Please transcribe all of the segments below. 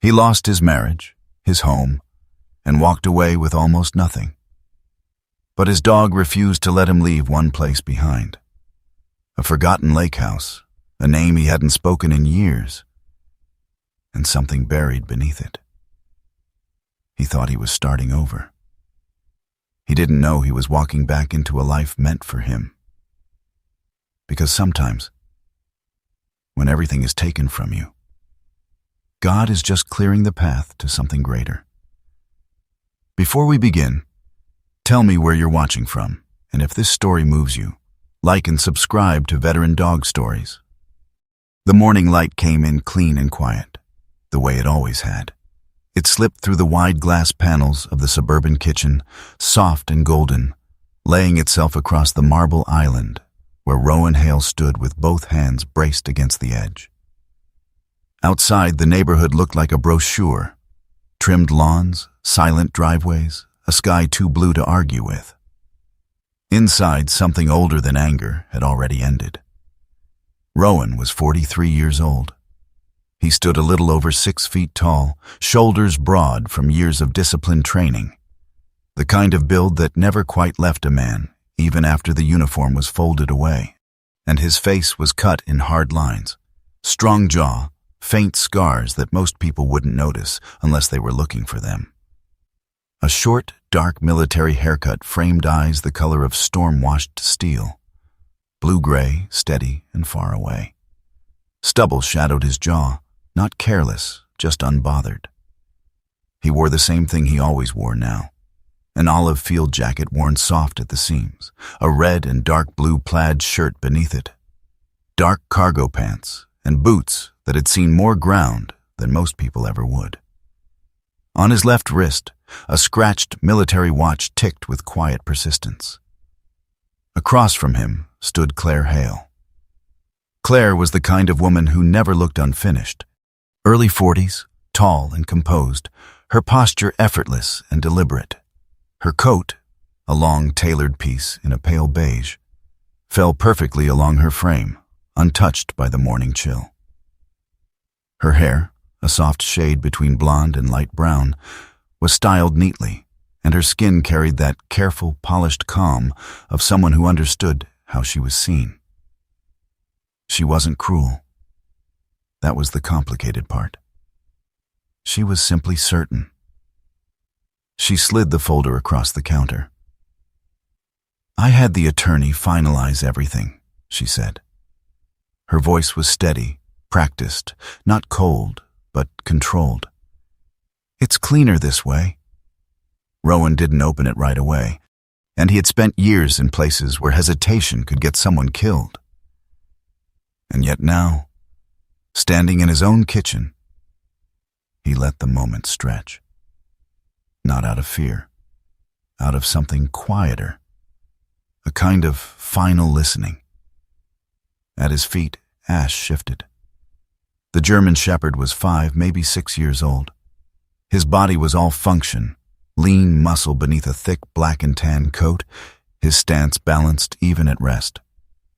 He lost his marriage, his home, and walked away with almost nothing. But his dog refused to let him leave one place behind. A forgotten lake house, a name he hadn't spoken in years, and something buried beneath it. He thought he was starting over. He didn't know he was walking back into a life meant for him. Because sometimes, when everything is taken from you, God is just clearing the path to something greater. Before we begin, tell me where you're watching from, and if this story moves you, like and subscribe to Veteran Dog Stories. The morning light came in clean and quiet, the way it always had. It slipped through the wide glass panels of the suburban kitchen, soft and golden, laying itself across the marble island where Rowan Hale stood with both hands braced against the edge. Outside, the neighborhood looked like a brochure. Trimmed lawns, silent driveways, a sky too blue to argue with. Inside, something older than anger had already ended. Rowan was 43 years old. He stood a little over 6 feet tall, shoulders broad from years of disciplined training. The kind of build that never quite left a man, even after the uniform was folded away. And his face was cut in hard lines. Strong jaw, faint scars that most people wouldn't notice unless they were looking for them. A short, dark military haircut framed eyes the color of storm-washed steel. Blue-gray, steady, and far away. Stubble shadowed his jaw, not careless, just unbothered. He wore the same thing he always wore now. An olive field jacket worn soft at the seams, a red and dark blue plaid shirt beneath it, dark cargo pants, and boots that had seen more ground than most people ever would. On his left wrist, a scratched military watch ticked with quiet persistence. Across from him stood Claire Hale. Claire was the kind of woman who never looked unfinished. Early 40s, tall and composed, her posture effortless and deliberate. Her coat, a long tailored piece in a pale beige, fell perfectly along her frame, untouched by the morning chill. Her hair, a soft shade between blonde and light brown, was styled neatly, and her skin carried that careful, polished calm of someone who understood how she was seen. She wasn't cruel. That was the complicated part. She was simply certain. She slid the folder across the counter. "I had the attorney finalize everything," she said. Her voice was steady, practiced, not cold, but controlled. "It's cleaner this way." Rowan didn't open it right away, and he had spent years in places where hesitation could get someone killed. And yet now, standing in his own kitchen, he let the moment stretch. Not out of fear, out of something quieter, a kind of final listening. At his feet, Ash shifted. The German Shepherd was 5, maybe 6 years old. His body was all function, lean muscle beneath a thick black and tan coat, his stance balanced even at rest.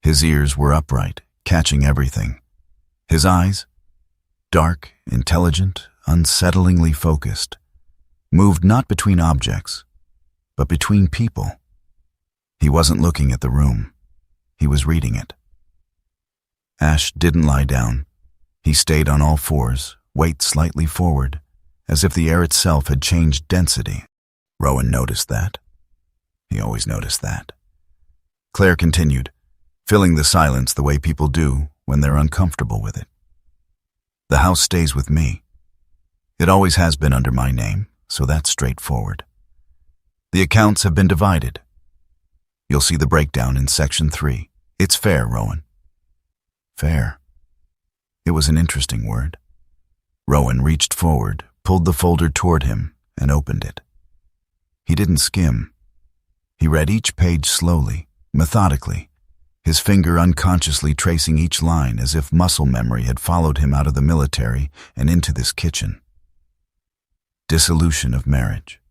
His ears were upright, catching everything. His eyes, dark, intelligent, unsettlingly focused, moved not between objects, but between people. He wasn't looking at the room. He was reading it. Ash didn't lie down. He stayed on all fours, weight slightly forward, as if the air itself had changed density. Rowan noticed that. He always noticed that. Claire continued, filling the silence the way people do when they're uncomfortable with it. "The house stays with me. It always has been under my name, so that's straightforward. The accounts have been divided. You'll see the breakdown in Section 3. It's fair, Rowan." Fair. It was an interesting word. Rowan reached forward, pulled the folder toward him, and opened it. He didn't skim. He read each page slowly, methodically, his finger unconsciously tracing each line as if muscle memory had followed him out of the military and into this kitchen. Dissolution of marriage.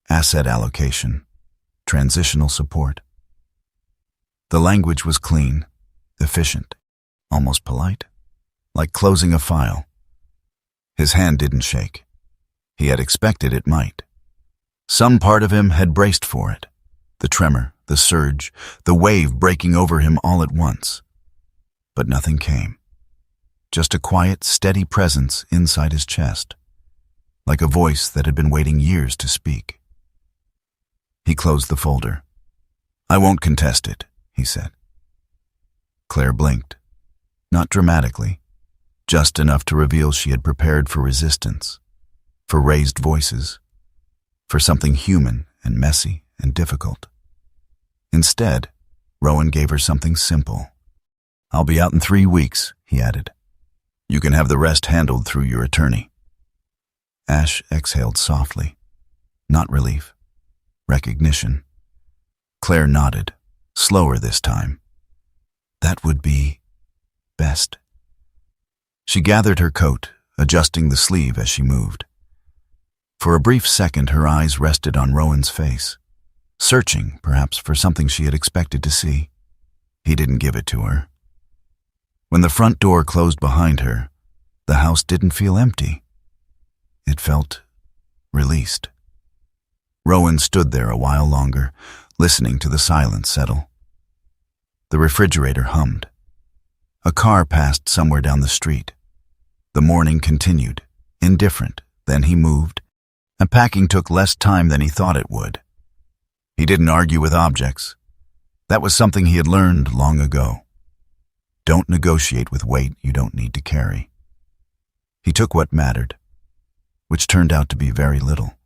Asset allocation. Transitional support. The language was clean, efficient, almost polite, like closing a file. His hand didn't shake. He had expected it might. Some part of him had braced for it. The tremor, the surge, the wave breaking over him all at once. But nothing came. Just a quiet, steady presence inside his chest, like a voice that had been waiting years to speak. He closed the folder. "I won't contest it," he said. Claire blinked. Not dramatically, just enough to reveal she had prepared for resistance, for raised voices, for something human and messy and difficult. Instead, Rowan gave her something simple. "I'll be out in 3 weeks," he added. "You can have the rest handled through your attorney." Ash exhaled softly. Not relief. Recognition. Claire nodded, slower this time. That would be best. She gathered her coat, adjusting the sleeve as she moved. For a brief second, her eyes rested on Rowan's face, searching, perhaps, for something she had expected to see. He didn't give it to her. When the front door closed behind her, the house didn't feel empty. It felt released. Rowan stood there a while longer, listening to the silence settle. The refrigerator hummed. A car passed somewhere down the street. The morning continued, indifferent. Then he moved, and packing took less time than he thought it would. He didn't argue with objects. That was something he had learned long ago. Don't negotiate with weight you don't need to carry. He took what mattered, which turned out to be very little.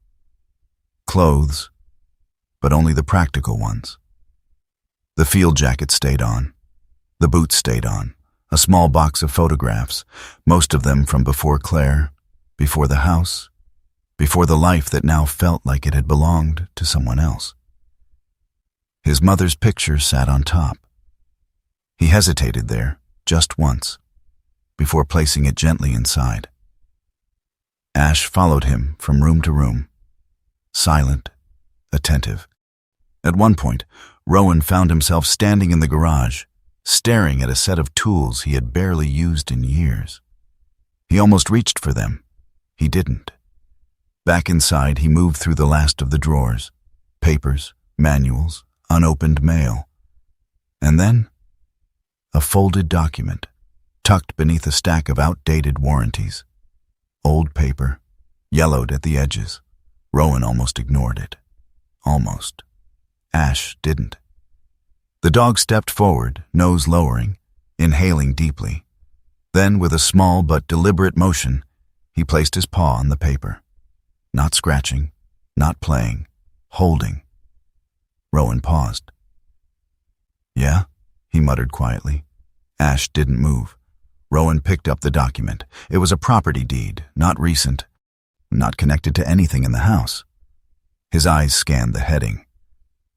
Clothes, but only the practical ones. The field jacket stayed on. The boots stayed on. A small box of photographs, most of them from before Claire, before the house, before the life that now felt like it had belonged to someone else. His mother's picture sat on top. He hesitated there, just once, before placing it gently inside. Ash followed him from room to room, silent, attentive. At one point, Rowan found himself standing in the garage, staring at a set of tools he had barely used in years. He almost reached for them. He didn't. Back inside, he moved through the last of the drawers, papers, manuals, unopened mail. And then, a folded document, tucked beneath a stack of outdated warranties. Old paper, yellowed at the edges. Rowan almost ignored it. Almost. Ash didn't. The dog stepped forward, nose lowering, inhaling deeply. Then, with a small but deliberate motion, he placed his paw on the paper. Not scratching, not playing, holding. Rowan paused. "Yeah?" he muttered quietly. Ash didn't move. Rowan picked up the document. It was a property deed, not recent, not connected to anything in the house. His eyes scanned the heading.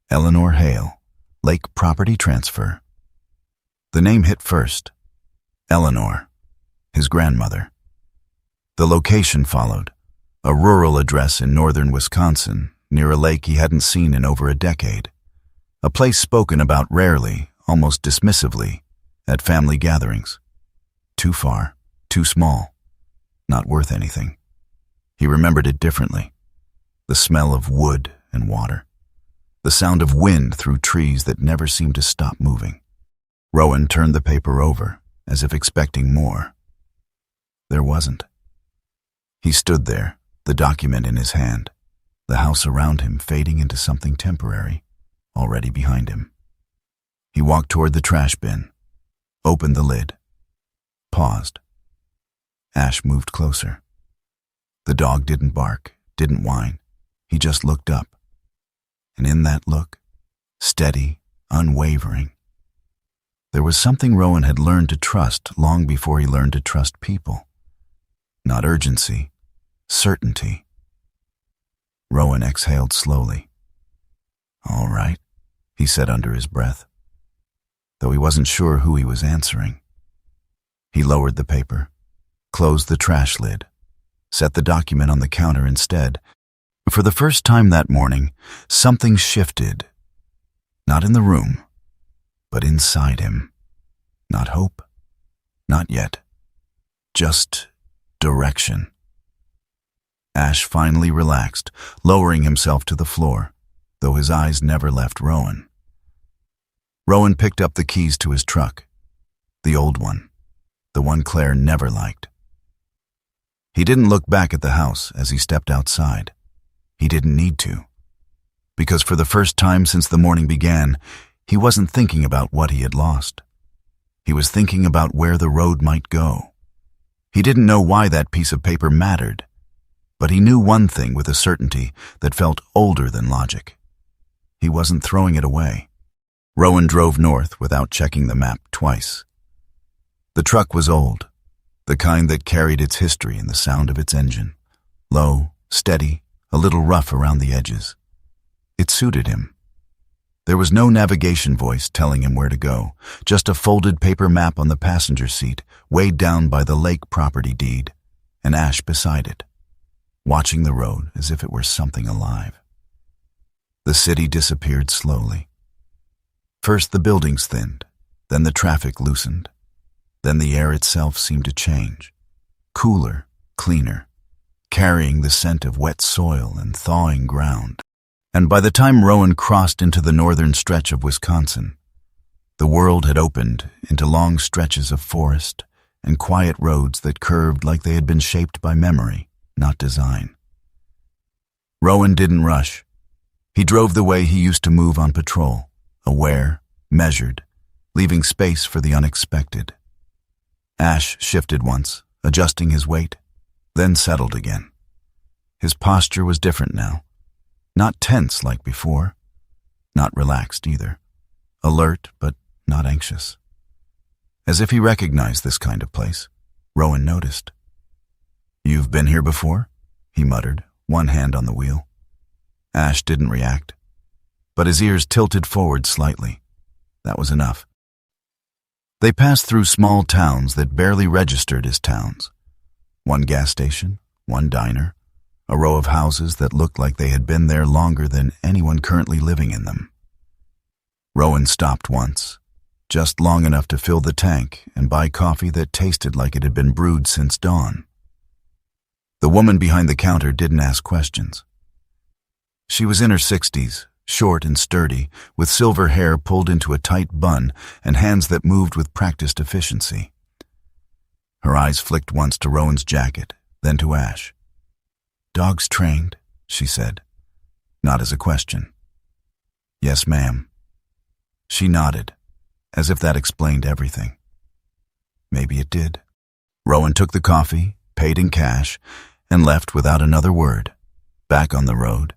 Eleanor Hale, Lake Property Transfer. The name hit first. Eleanor, his grandmother. The location followed, a rural address in northern Wisconsin, near a lake he hadn't seen in over a decade. A place spoken about rarely, almost dismissively, at family gatherings. Too far, too small, not worth anything. He remembered it differently. The smell of wood and water. The sound of wind through trees that never seemed to stop moving. Rowan turned the paper over, as if expecting more. There wasn't. He stood there, the document in his hand, the house around him fading into something temporary, already behind him. He walked toward the trash bin, opened the lid, paused. Ash moved closer. The dog didn't bark, didn't whine. He just looked up. And in that look, steady, unwavering, there was something Rowan had learned to trust long before he learned to trust people. Not urgency, certainty. Rowan exhaled slowly. "All right," he said under his breath, though he wasn't sure who he was answering. He lowered the paper, closed the trash lid, set the document on the counter instead. For the first time that morning, something shifted. Not in the room, but inside him. Not hope. Not yet. Just direction. Ash finally relaxed, lowering himself to the floor, though his eyes never left Rowan. Rowan picked up the keys to his truck, the old one, the one Claire never liked. He didn't look back at the house as he stepped outside. He didn't need to, because for the first time since the morning began, he wasn't thinking about what he had lost. He was thinking about where the road might go. He didn't know why that piece of paper mattered, but he knew one thing with a certainty that felt older than logic. He wasn't throwing it away. Rowan drove north without checking the map twice. The truck was old, the kind that carried its history in the sound of its engine. Low, steady, a little rough around the edges. It suited him. There was no navigation voice telling him where to go, just a folded paper map on the passenger seat, weighed down by the lake property deed, and Ash beside it, watching the road as if it were something alive. The city disappeared slowly. First the buildings thinned, then the traffic loosened. Then the air itself seemed to change. Cooler, cleaner, carrying the scent of wet soil and thawing ground. And by the time Rowan crossed into the northern stretch of Wisconsin, the world had opened into long stretches of forest and quiet roads that curved like they had been shaped by memory, not design. Rowan didn't rush. He drove the way he used to move on patrol, aware, measured, leaving space for the unexpected. Ash shifted once, adjusting his weight, then settled again. His posture was different now. Not tense like before, not relaxed either. Alert, but not anxious. As if he recognized this kind of place, Rowan noticed. "You've been here before?" he muttered, one hand on the wheel. Ash didn't react, but his ears tilted forward slightly. That was enough. They passed through small towns that barely registered as towns. One gas station, one diner, a row of houses that looked like they had been there longer than anyone currently living in them. Rowan stopped once, just long enough to fill the tank and buy coffee that tasted like it had been brewed since dawn. The woman behind the counter didn't ask questions. She was in her 60s, short and sturdy, with silver hair pulled into a tight bun and hands that moved with practiced efficiency. Her eyes flicked once to Rowan's jacket, then to Ash. "Dogs trained," she said, not as a question. "Yes, ma'am." She nodded, as if that explained everything. Maybe it did. Rowan took the coffee, paid in cash, and left without another word. Back on the road,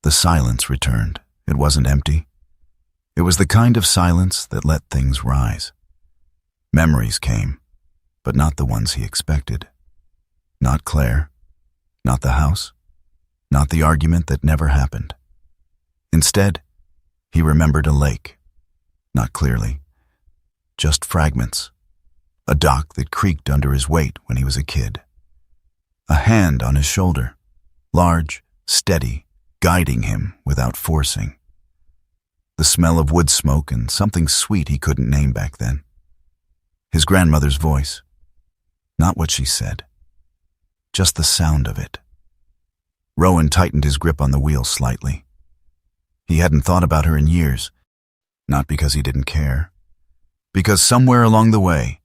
the silence returned. It wasn't empty. It was the kind of silence that let things rise. Memories came, but not the ones he expected. Not Claire, not the house, not the argument that never happened. Instead, he remembered a lake, not clearly, just fragments, a dock that creaked under his weight when he was a kid, a hand on his shoulder, large, steady, guiding him without forcing. The smell of wood smoke and something sweet he couldn't name back then. His grandmother's voice. Not what she said. Just the sound of it. Rowan tightened his grip on the wheel slightly. He hadn't thought about her in years, not because he didn't care, because somewhere along the way,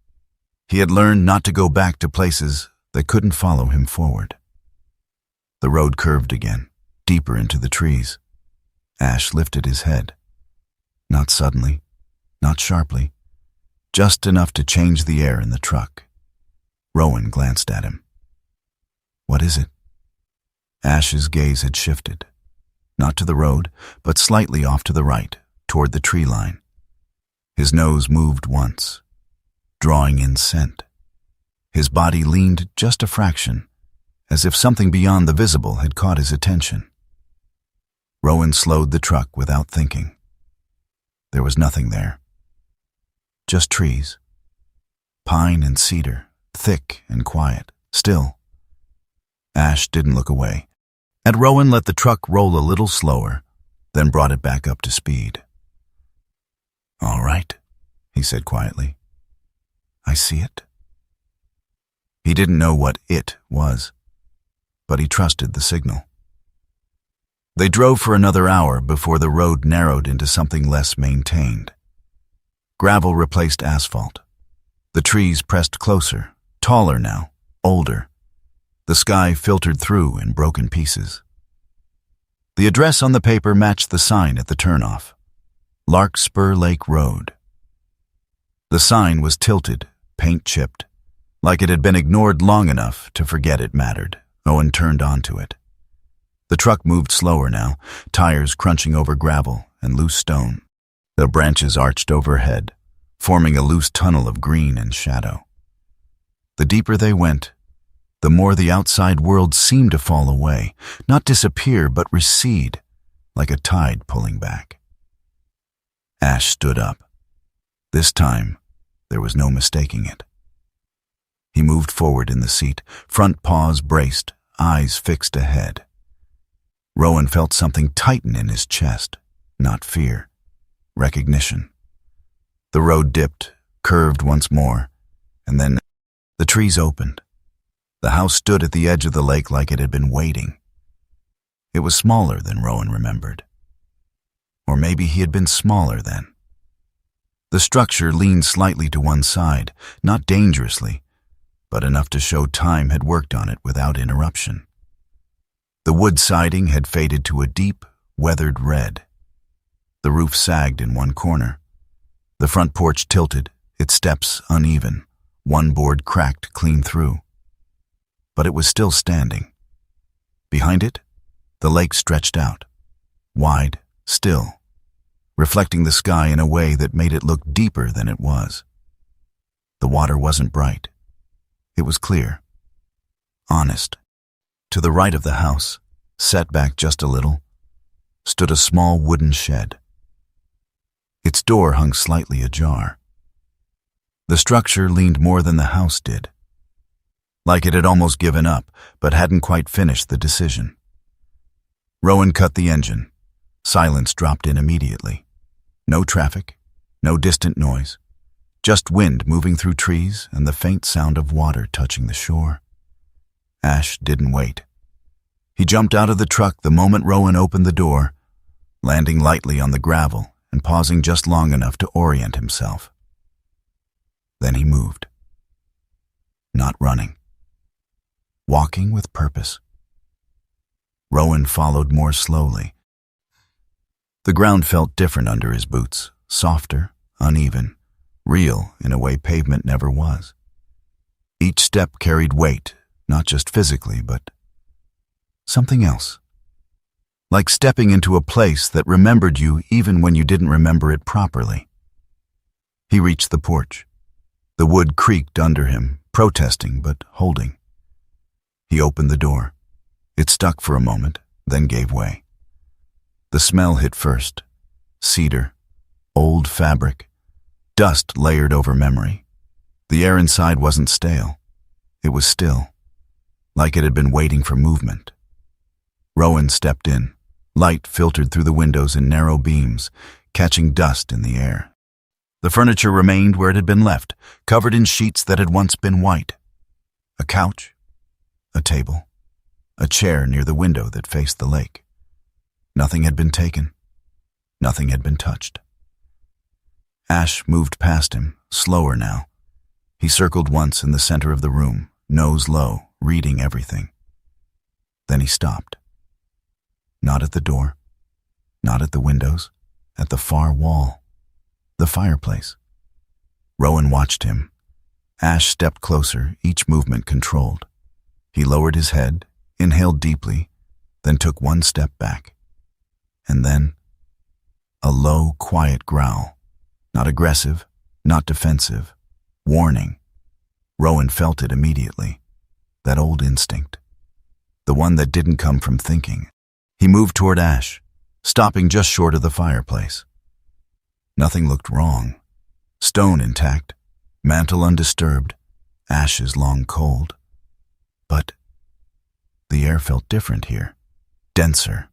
he had learned not to go back to places that couldn't follow him forward. The road curved again, deeper into the trees. Ash lifted his head. Not suddenly, not sharply, just enough to change the air in the truck. Rowan glanced at him. "What is it?" Ash's gaze had shifted, not to the road, but slightly off to the right, toward the tree line. His nose moved once, drawing in scent. His body leaned just a fraction, as if something beyond the visible had caught his attention. Rowan slowed the truck without thinking. There was nothing there. Just trees. Pine and cedar, thick and quiet, still. Ash didn't look away, and Rowan let the truck roll a little slower, then brought it back up to speed. "All right," he said quietly. "I see it." He didn't know what it was. but he trusted the signal. They drove for another hour before the road narrowed into something less maintained. Gravel replaced asphalt. The trees pressed closer, taller now, older. The sky filtered through in broken pieces. The address on the paper matched the sign at the turnoff. Larkspur Lake Road. The sign was tilted, paint chipped, like it had been ignored long enough to forget it mattered. Owen turned onto it. The truck moved slower now, tires crunching over gravel and loose stone. The branches arched overhead, forming a loose tunnel of green and shadow. The deeper they went, the more the outside world seemed to fall away, not disappear but recede, like a tide pulling back. Ash stood up. This time, there was no mistaking it. He moved forward in the seat, front paws braced, eyes fixed ahead. Rowan felt something tighten in his chest, not fear, recognition. The road dipped, curved once more, and then the trees opened. The house stood at the edge of the lake like it had been waiting. It was smaller than Rowan remembered. Or maybe he had been smaller then. The structure leaned slightly to one side, not dangerously, but enough to show time had worked on it without interruption. The wood siding had faded to a deep, weathered red. The roof sagged in one corner. The front porch tilted, its steps uneven, one board cracked clean through. But it was still standing. Behind it, the lake stretched out, wide, still, reflecting the sky in a way that made it look deeper than it was. The water wasn't bright. It was clear, honest. To the right of the house, set back just a little, stood a small wooden shed. Its door hung slightly ajar. The structure leaned more than the house did, like it had almost given up, but hadn't quite finished the decision. Rowan cut the engine. Silence dropped in immediately. No traffic, no distant noise, just wind moving through trees and the faint sound of water touching the shore. Ash didn't wait. He jumped out of the truck the moment Rowan opened the door, landing lightly on the gravel and pausing just long enough to orient himself. Then he moved. Not running. Walking with purpose. Rowan followed more slowly. The ground felt different under his boots, softer, uneven, real in a way pavement never was. Each step carried weight, not just physically, but something else. Like stepping into a place that remembered you even when you didn't remember it properly. He reached the porch. The wood creaked under him, protesting but holding. He opened the door. It stuck for a moment, then gave way. The smell hit first. Cedar, old fabric, dust layered over memory. The air inside wasn't stale. It was still, like it had been waiting for movement. Rowan stepped in. Light filtered through the windows in narrow beams, catching dust in the air. The furniture remained where it had been left, covered in sheets that had once been white. A couch, a table, a chair near the window that faced the lake. Nothing had been taken. Nothing had been touched. Ash moved past him, slower now. He circled once in the center of the room, nose low, reading everything. Then he stopped. Not at the door, not at the windows, at the far wall, the fireplace. Rowan watched him. Ash stepped closer, each movement controlled. He lowered his head, inhaled deeply, then took one step back. And then, a low, quiet growl, not aggressive, not defensive, warning. Rowan felt it immediately, that old instinct, the one that didn't come from thinking. He moved toward Ash, stopping just short of the fireplace. Nothing looked wrong. Stone intact, mantle undisturbed, ashes long cold. But the air felt different here, denser.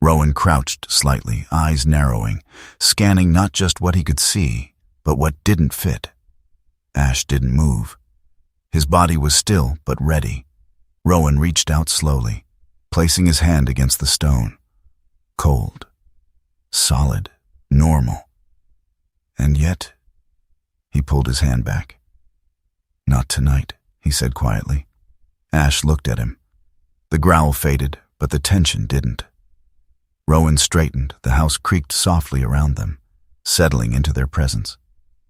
Rowan crouched slightly, eyes narrowing, scanning not just what he could see, but what didn't fit. Ash didn't move. His body was still but ready, Rowan reached out slowly, placing his hand against the stone. Cold, solid, normal. And yet, he pulled his hand back. "Not tonight," he said quietly. Ash looked at him. The growl faded, but the tension didn't. Rowan straightened, the house creaked softly around them, settling into their presence.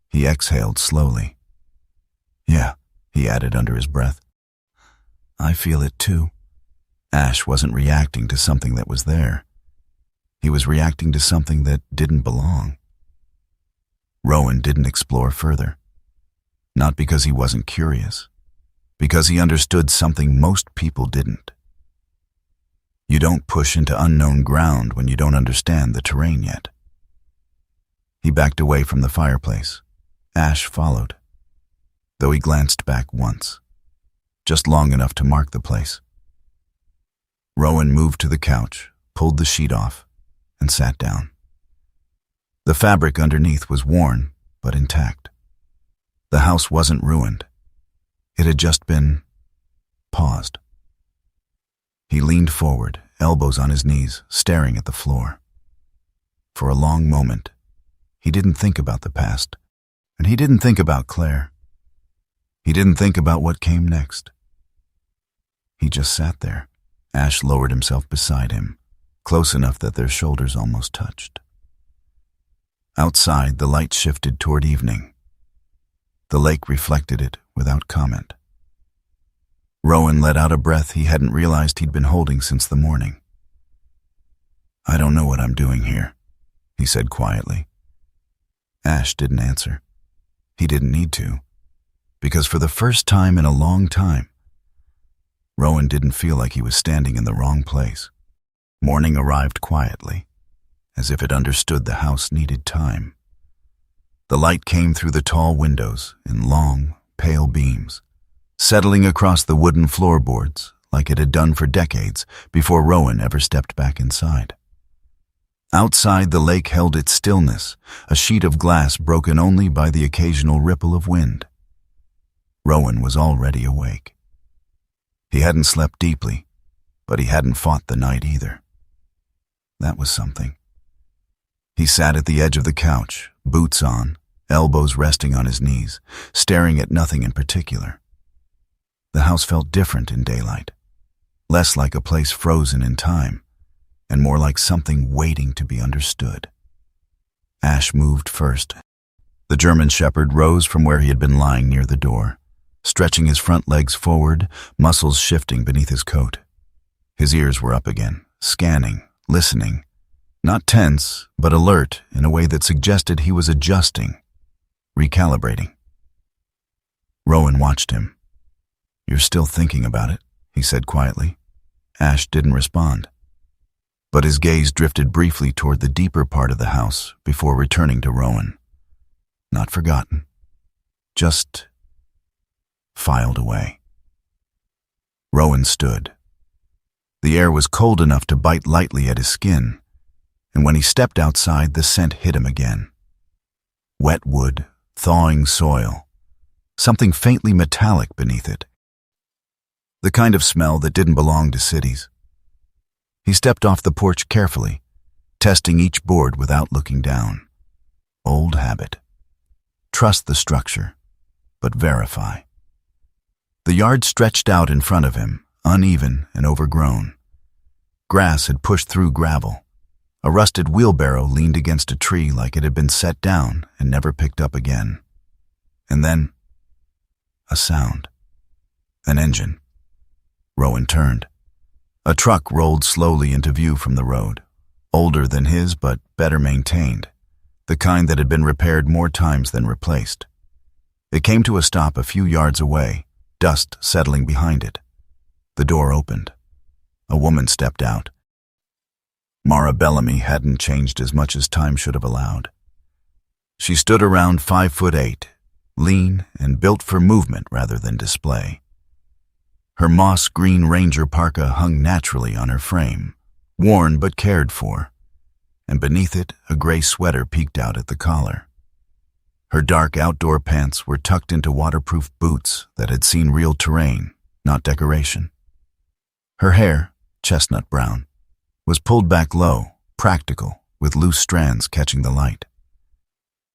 He exhaled slowly. "Yeah," he added under his breath. "I feel it too." Ash wasn't reacting to something that was there. He was reacting to something that didn't belong. Rowan didn't explore further. Not because he wasn't curious, because he understood something most people didn't. You don't push into unknown ground when you don't understand the terrain yet. He backed away from the fireplace. Ash followed, though he glanced back once, just long enough to mark the place. Rowan moved to the couch, pulled the sheet off, and sat down. The fabric underneath was worn, but intact. The house wasn't ruined. It had just been paused. He leaned forward, elbows on his knees, staring at the floor. For a long moment, he didn't think about the past, and he didn't think about Claire. He didn't think about what came next. He just sat there. Ash lowered himself beside him, close enough that their shoulders almost touched. Outside, the light shifted toward evening. The lake reflected it without comment. Rowan let out a breath he hadn't realized he'd been holding since the morning. "I don't know what I'm doing here," he said quietly. Ash didn't answer. He didn't need to, because for the first time in a long time, Rowan didn't feel like he was standing in the wrong place. Morning arrived quietly, as if it understood the house needed time. The light came through the tall windows in long, pale beams, settling across the wooden floorboards like it had done for decades before Rowan ever stepped back inside. Outside, the lake held its stillness, a sheet of glass broken only by the occasional ripple of wind. Rowan was already awake. He hadn't slept deeply, but he hadn't fought the night either. That was something. He sat at the edge of the couch, boots on, elbows resting on his knees, staring at nothing in particular. The house felt different in daylight, less like a place frozen in time, and more like something waiting to be understood. Ash moved first. The German shepherd rose from where he had been lying near the door, stretching his front legs forward, muscles shifting beneath his coat. His ears were up again, scanning, listening, not tense, but alert in a way that suggested he was adjusting, recalibrating. Rowan watched him. "You're still thinking about it," he said quietly. Ash didn't respond, but his gaze drifted briefly toward the deeper part of the house before returning to Rowan. Not forgotten, just filed away. Rowan stood. The air was cold enough to bite lightly at his skin, and when he stepped outside, the scent hit him again. Wet wood, thawing soil, something faintly metallic beneath it. The kind of smell that didn't belong to cities. He stepped off the porch carefully, testing each board without looking down. Old habit. Trust the structure, but verify. The yard stretched out in front of him, uneven and overgrown. Grass had pushed through gravel. A rusted wheelbarrow leaned against a tree like it had been set down and never picked up again. And then, a sound. An engine. Rowan turned. A truck rolled slowly into view from the road, older than his but better maintained, the kind that had been repaired more times than replaced. It came to a stop a few yards away, dust settling behind it. The door opened. A woman stepped out. Mara Bellamy hadn't changed as much as time should have allowed. She stood around 5'8", lean and built for movement rather than display. Her moss-green Ranger parka hung naturally on her frame, worn but cared for, and beneath it a gray sweater peeked out at the collar. Her dark outdoor pants were tucked into waterproof boots that had seen real terrain, not decoration. Her hair, chestnut brown, was pulled back low, practical, with loose strands catching the light.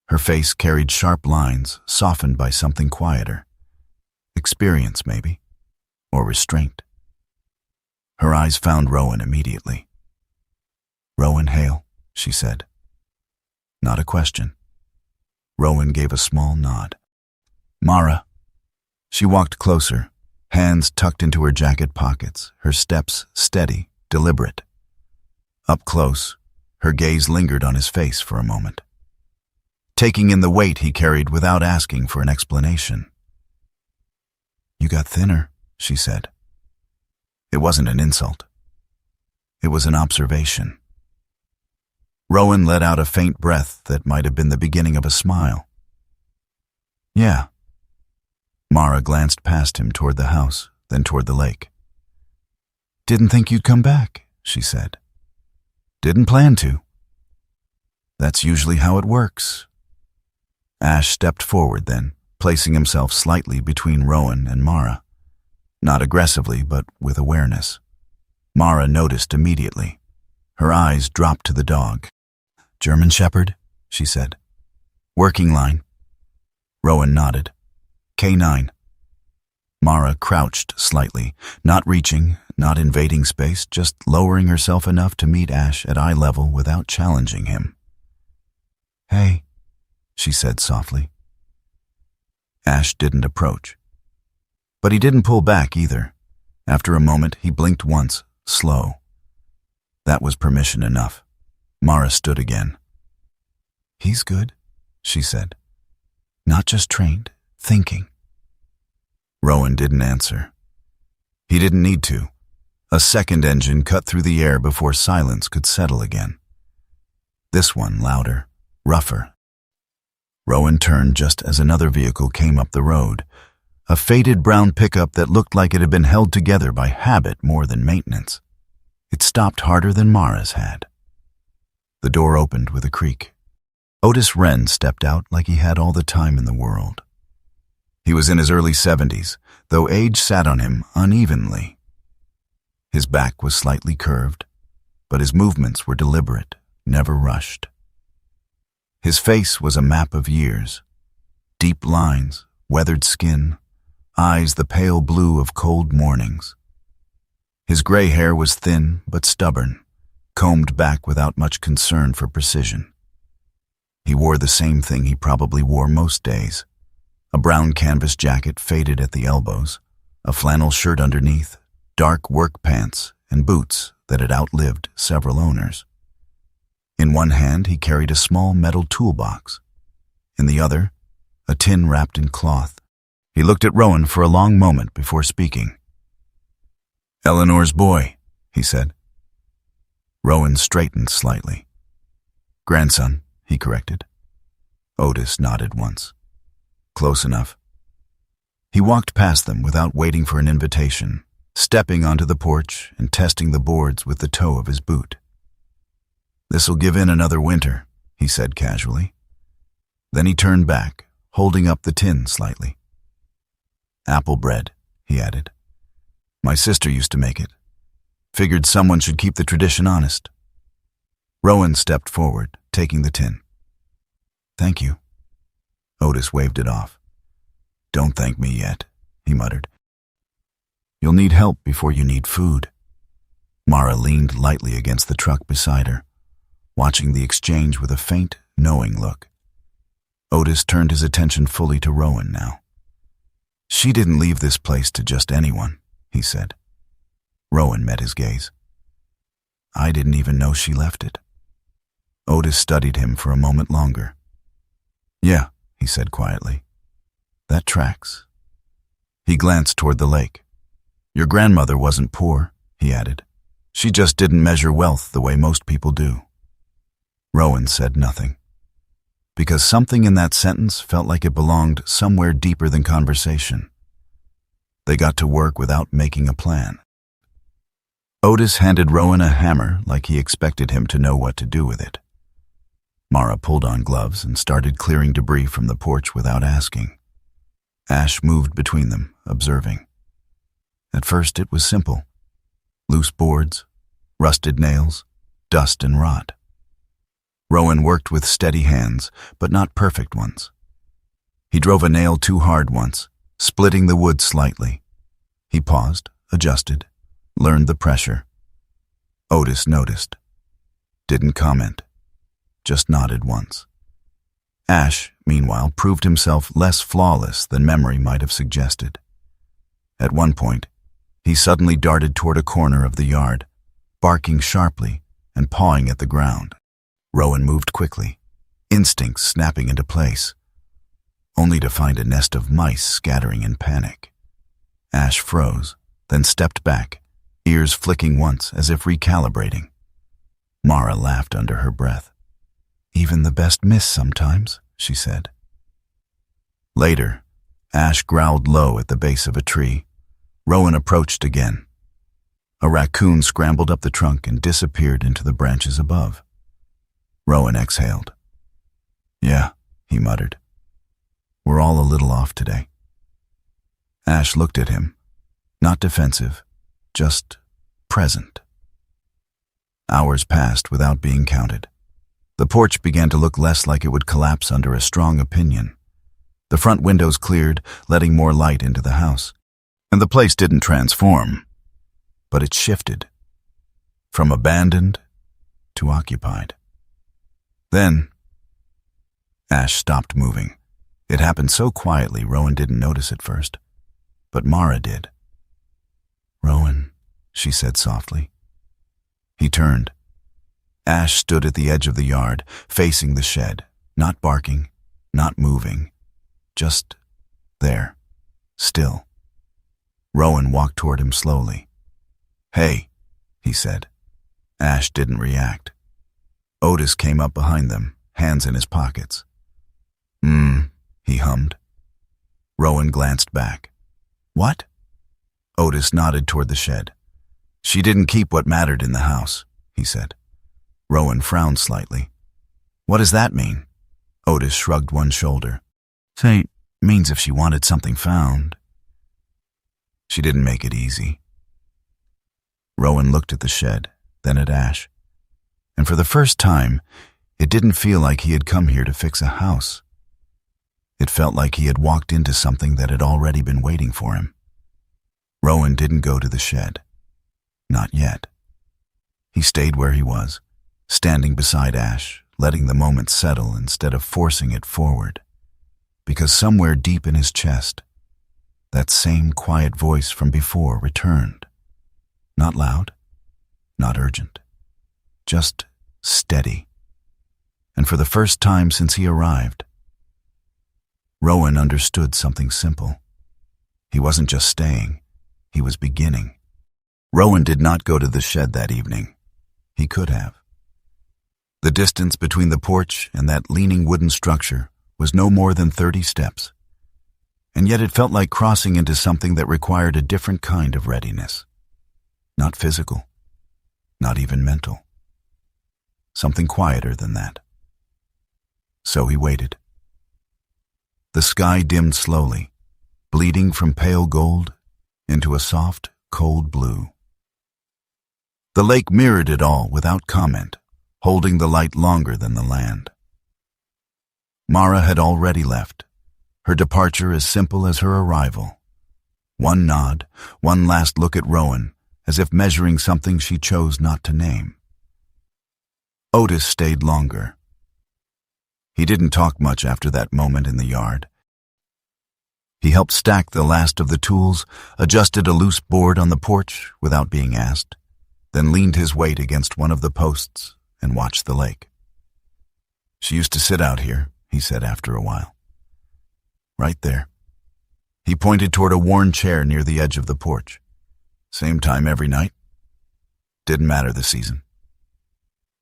Her face carried sharp lines, softened by something quieter. Experience, maybe, or restraint. Her eyes found Rowan immediately. "Rowan Hale," she said. Not a question. Rowan gave a small nod. "Mara." She walked closer, hands tucked into her jacket pockets, her steps steady, deliberate. Up close, her gaze lingered on his face for a moment, taking in the weight he carried without asking for an explanation. "You got thinner," she said. It wasn't an insult. It was an observation. Rowan let out a faint breath that might have been the beginning of a smile. "Yeah." Mara glanced past him toward the house, then toward the lake. "Didn't think you'd come back," she said. "Didn't plan to." "That's usually how it works." Ash stepped forward then, placing himself slightly between Rowan and Mara. Not aggressively, but with awareness. Mara noticed immediately. Her eyes dropped to the dog. "German Shepherd," she said. "Working line." Rowan nodded. "K9. Mara crouched slightly, not reaching, not invading space, just lowering herself enough to meet Ash at eye level without challenging him. "Hey," she said softly. Ash didn't approach. But he didn't pull back either. After a moment, he blinked once, slow. That was permission enough. Mara stood again. "He's good," she said. "Not just trained, thinking." Rowan didn't answer. He didn't need to. A second engine cut through the air before silence could settle again. This one louder, rougher. Rowan turned just as another vehicle came up the road, a faded brown pickup that looked like it had been held together by habit more than maintenance. It stopped harder than Mara's had. The door opened with a creak. Otis Wren stepped out like he had all the time in the world. He was in his early 70s, though age sat on him unevenly. His back was slightly curved, but his movements were deliberate, never rushed. His face was a map of years. Deep lines, weathered skin, eyes the pale blue of cold mornings. His gray hair was thin but stubborn, combed back without much concern for precision. He wore the same thing he probably wore most days, a brown canvas jacket faded at the elbows, a flannel shirt underneath, dark work pants, and boots that had outlived several owners. In one hand he carried a small metal toolbox. In the other, a tin wrapped in cloth. He looked at Rowan for a long moment before speaking. "Eleanor's boy," he said. Rowan straightened slightly. "Grandson," he corrected. Otis nodded once. "Close enough." He walked past them without waiting for an invitation, stepping onto the porch and testing the boards with the toe of his boot. "This'll give in another winter," he said casually. Then he turned back, holding up the tin slightly. "Apple bread," he added. "My sister used to make it. Figured someone should keep the tradition honest." Rowan stepped forward, taking the tin. "Thank you." Otis waved it off. "Don't thank me yet," he muttered. "You'll need help before you need food." Mara leaned lightly against the truck beside her, watching the exchange with a faint, knowing look. Otis turned his attention fully to Rowan now. "She didn't leave this place to just anyone," he said. Rowan met his gaze. "I didn't even know she left it." Otis studied him for a moment longer. "Yeah," he said quietly. "That tracks." He glanced toward the lake. "Your grandmother wasn't poor," he added. "She just didn't measure wealth the way most people do." Rowan said nothing, because something in that sentence felt like it belonged somewhere deeper than conversation. They got to work without making a plan. Otis handed Rowan a hammer like he expected him to know what to do with it. Mara pulled on gloves and started clearing debris from the porch without asking. Ash moved between them, observing. At first it was simple. loose boards, rusted nails, dust and rot. Rowan worked with steady hands, but not perfect ones. He drove a nail too hard once, splitting the wood slightly. He paused, adjusted, learned the pressure. Otis noticed. Didn't comment. Just nodded once. Ash, meanwhile, proved himself less flawless than memory might have suggested. At one point, he suddenly darted toward a corner of the yard, barking sharply and pawing at the ground. Rowan moved quickly, instincts snapping into place, only to find a nest of mice scattering in panic. Ash froze, then stepped back, ears flicking once as if recalibrating. Mara laughed under her breath. "Even the best miss sometimes," she said. Later, Ash growled low at the base of a tree. Rowan approached again. A raccoon scrambled up the trunk and disappeared into the branches above. Rowan exhaled. "Yeah," he muttered. "We're all a little off today." Ash looked at him, not defensive, just present. Hours passed without being counted. The porch began to look less like it would collapse under a strong opinion. The front windows cleared, letting more light into the house. And the place didn't transform, but it shifted, from abandoned to occupied. Then, Ash stopped moving. It happened so quietly Rowan didn't notice at first, but Mara did. "Rowan," she said softly. He turned. Ash stood at the edge of the yard, facing the shed, not barking, not moving, just there, still. Rowan walked toward him slowly. "Hey," he said. Ash didn't react. Otis came up behind them, hands in his pockets. He hummed. Rowan glanced back. "What?" Otis nodded toward the shed. "She didn't keep what mattered in the house," he said. Rowan frowned slightly. "What does that mean?" Otis shrugged one shoulder. "Say, means if she wanted something found." She didn't make it easy. Rowan looked at the shed, then at Ash. And for the first time, it didn't feel like he had come here to fix a house. It felt like he had walked into something that had already been waiting for him. Rowan didn't go to the shed. Not yet. He stayed where he was, standing beside Ash, letting the moment settle instead of forcing it forward. Because somewhere deep in his chest, that same quiet voice from before returned. Not loud, not urgent, just steady. And for the first time since he arrived, Rowan understood something simple. He wasn't just staying, he was beginning. Rowan did not go to the shed that evening. He could have. The distance between the porch and that leaning wooden structure was no more than 30 steps. And yet it felt like crossing into something that required a different kind of readiness. Not physical, not even mental. Something quieter than that. So he waited. The sky dimmed slowly, bleeding from pale gold into a soft, cold blue. The lake mirrored it all without comment, holding the light longer than the land. Mara had already left, her departure as simple as her arrival. One nod, one last look at Rowan, as if measuring something she chose not to name. Otis stayed longer. He didn't talk much after that moment in the yard. He helped stack the last of the tools, adjusted a loose board on the porch without being asked, then leaned his weight against one of the posts and watched the lake. "She used to sit out here," he said after a while. "Right there." He pointed toward a worn chair near the edge of the porch. "Same time every night. Didn't matter the season."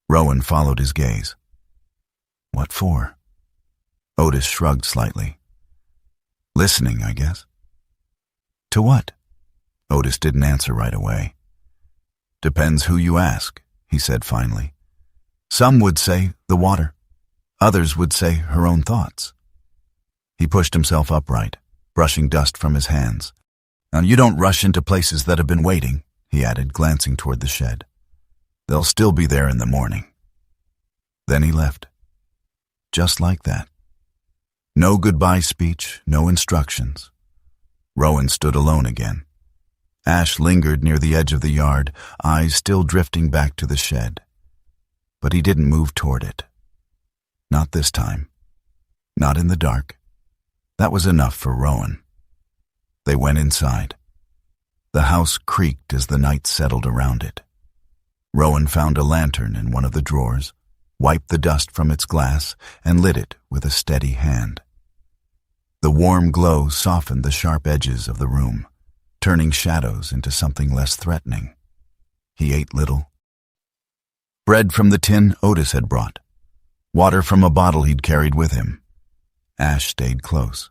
Rowan followed his gaze. "What for?" Otis shrugged slightly. "Listening, I guess." "To what?" Otis didn't answer right away. "Depends who you ask," he said finally. "Some would say the water. Others would say her own thoughts." He pushed himself upright, brushing dust from his hands. "Now you don't rush into places that have been waiting, he added, glancing toward the shed. "They'll still be there in the morning." Then he left. Just like that. No goodbye speech, no instructions. Rowan stood alone again. Ash lingered near the edge of the yard, eyes still drifting back to the shed. But he didn't move toward it. Not this time. Not in the dark. That was enough for Rowan. They went inside. The house creaked as the night settled around it. Rowan found a lantern in one of the drawers, wiped the dust from its glass, and lit it with a steady hand. The warm glow softened the sharp edges of the room, turning shadows into something less threatening. He ate little. Bread from the tin Otis had brought. Water from a bottle he'd carried with him. Ash stayed close,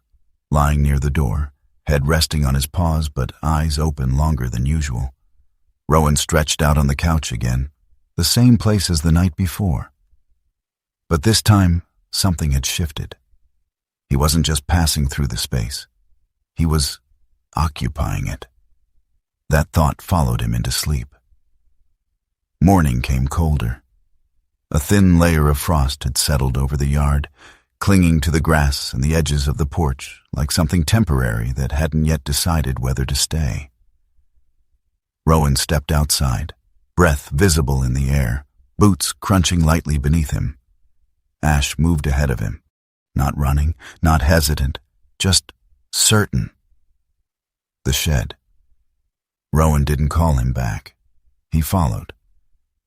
lying near the door, head resting on his paws but eyes open longer than usual. Rowan stretched out on the couch again, the same place as the night before. But this time, something had shifted. He wasn't just passing through the space. He was occupying it. That thought followed him into sleep. Morning came colder. A thin layer of frost had settled over the yard, clinging to the grass and the edges of the porch like something temporary that hadn't yet decided whether to stay. Rowan stepped outside, breath visible in the air, boots crunching lightly beneath him. Ash moved ahead of him, not running, not hesitant, just certain. The shed. Rowan didn't call him back. He followed.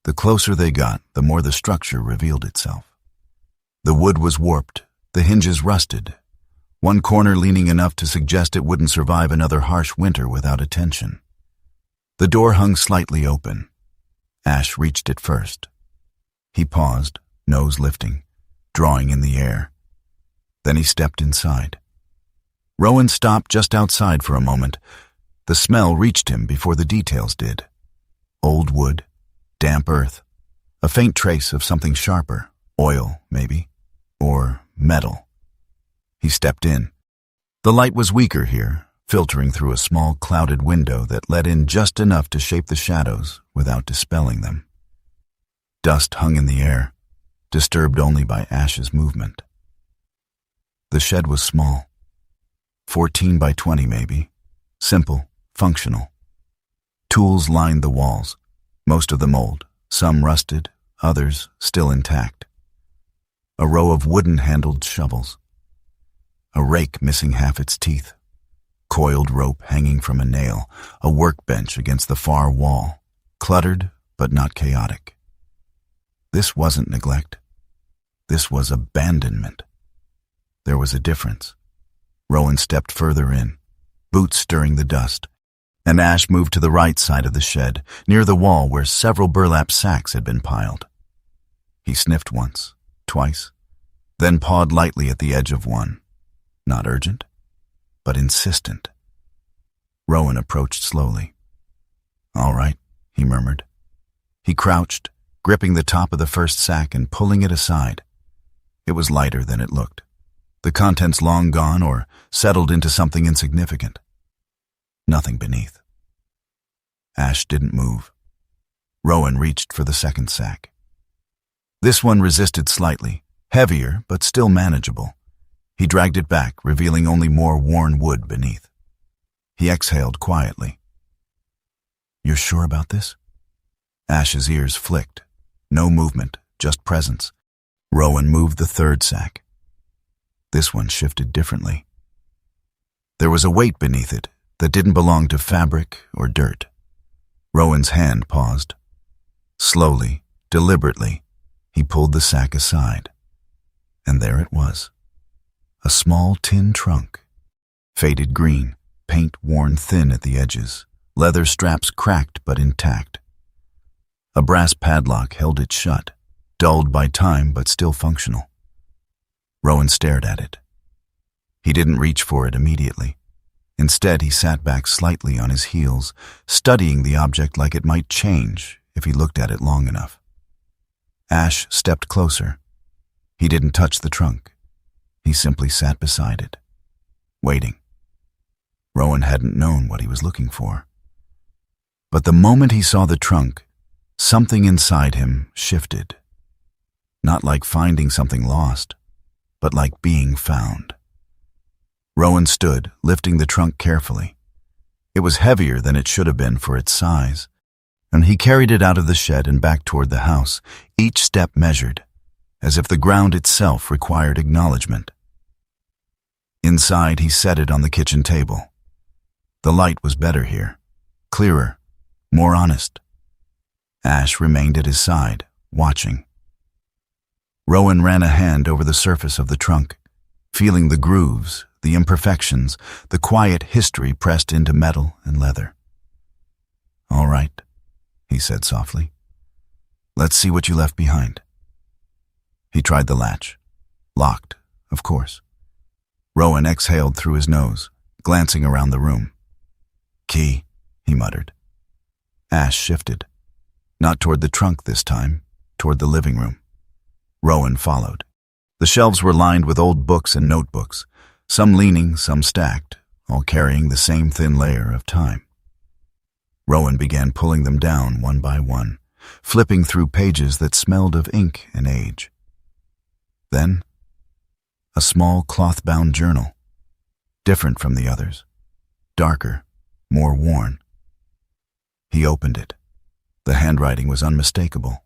The closer they got, the more the structure revealed itself. The wood was warped, the hinges rusted, one corner leaning enough to suggest it wouldn't survive another harsh winter without attention. The door hung slightly open. Ash reached it first. He paused, nose lifting, drawing in the air. Then he stepped inside. Rowan stopped just outside for a moment. The smell reached him before the details did. Old wood, damp earth, a faint trace of something sharper, oil, maybe, or metal. He stepped in. The light was weaker here, filtering through a small clouded window that let in just enough to shape the shadows without dispelling them. Dust hung in the air, disturbed only by Ash's movement. The shed was small. 14 by 20 maybe. Simple, functional. Tools lined the walls, most of them old, some rusted, others still intact. A row of wooden-handled shovels. A rake missing half its teeth. Coiled rope hanging from a nail, a workbench against the far wall, cluttered but not chaotic. This wasn't neglect. This was abandonment. There was a difference. Rowan stepped further in, boots stirring the dust, and Ash moved to the right side of the shed, near the wall where several burlap sacks had been piled. He sniffed once, twice, then pawed lightly at the edge of one. Not urgent, but insistent. Rowan approached slowly. "All right," he murmured. He crouched, gripping the top of the first sack and pulling it aside. It was lighter than it looked. The contents long gone or settled into something insignificant. Nothing beneath. Ash didn't move. Rowan reached for the second sack. This one resisted slightly, heavier but still manageable. He dragged it back, revealing only more worn wood beneath. He exhaled quietly. "You're sure about this?" Ash's ears flicked. No movement, just presence. Rowan moved the third sack. This one shifted differently. There was a weight beneath it that didn't belong to fabric or dirt. Rowan's hand paused. Slowly, deliberately, he pulled the sack aside. And there it was. A small tin trunk. Faded green, paint worn thin at the edges, leather straps cracked but intact. A brass padlock held it shut, dulled by time but still functional. Rowan stared at it. He didn't reach for it immediately. Instead, he sat back slightly on his heels, studying the object like it might change if he looked at it long enough. Ash stepped closer. He didn't touch the trunk. He simply sat beside it, waiting. Rowan hadn't known what he was looking for. But the moment he saw the trunk, something inside him shifted. Not like finding something lost, but like being found. Rowan stood, lifting the trunk carefully. It was heavier than it should have been for its size, and he carried it out of the shed and back toward the house, each step measured, as if the ground itself required acknowledgement. Inside, he set it on the kitchen table. The light was better here, clearer, more honest. Ash remained at his side, watching. Rowan ran a hand over the surface of the trunk, feeling the grooves, the imperfections, the quiet history pressed into metal and leather. "All right," he said softly. "Let's see what you left behind." He tried the latch. Locked, of course. Rowan exhaled through his nose, glancing around the room. "Key," he muttered. Ash shifted. Not toward the trunk this time, toward the living room. Rowan followed. The shelves were lined with old books and notebooks, some leaning, some stacked, all carrying the same thin layer of time. Rowan began pulling them down one by one, flipping through pages that smelled of ink and age. Then, a small cloth-bound journal, different from the others, darker, more worn. He opened it. The handwriting was unmistakable.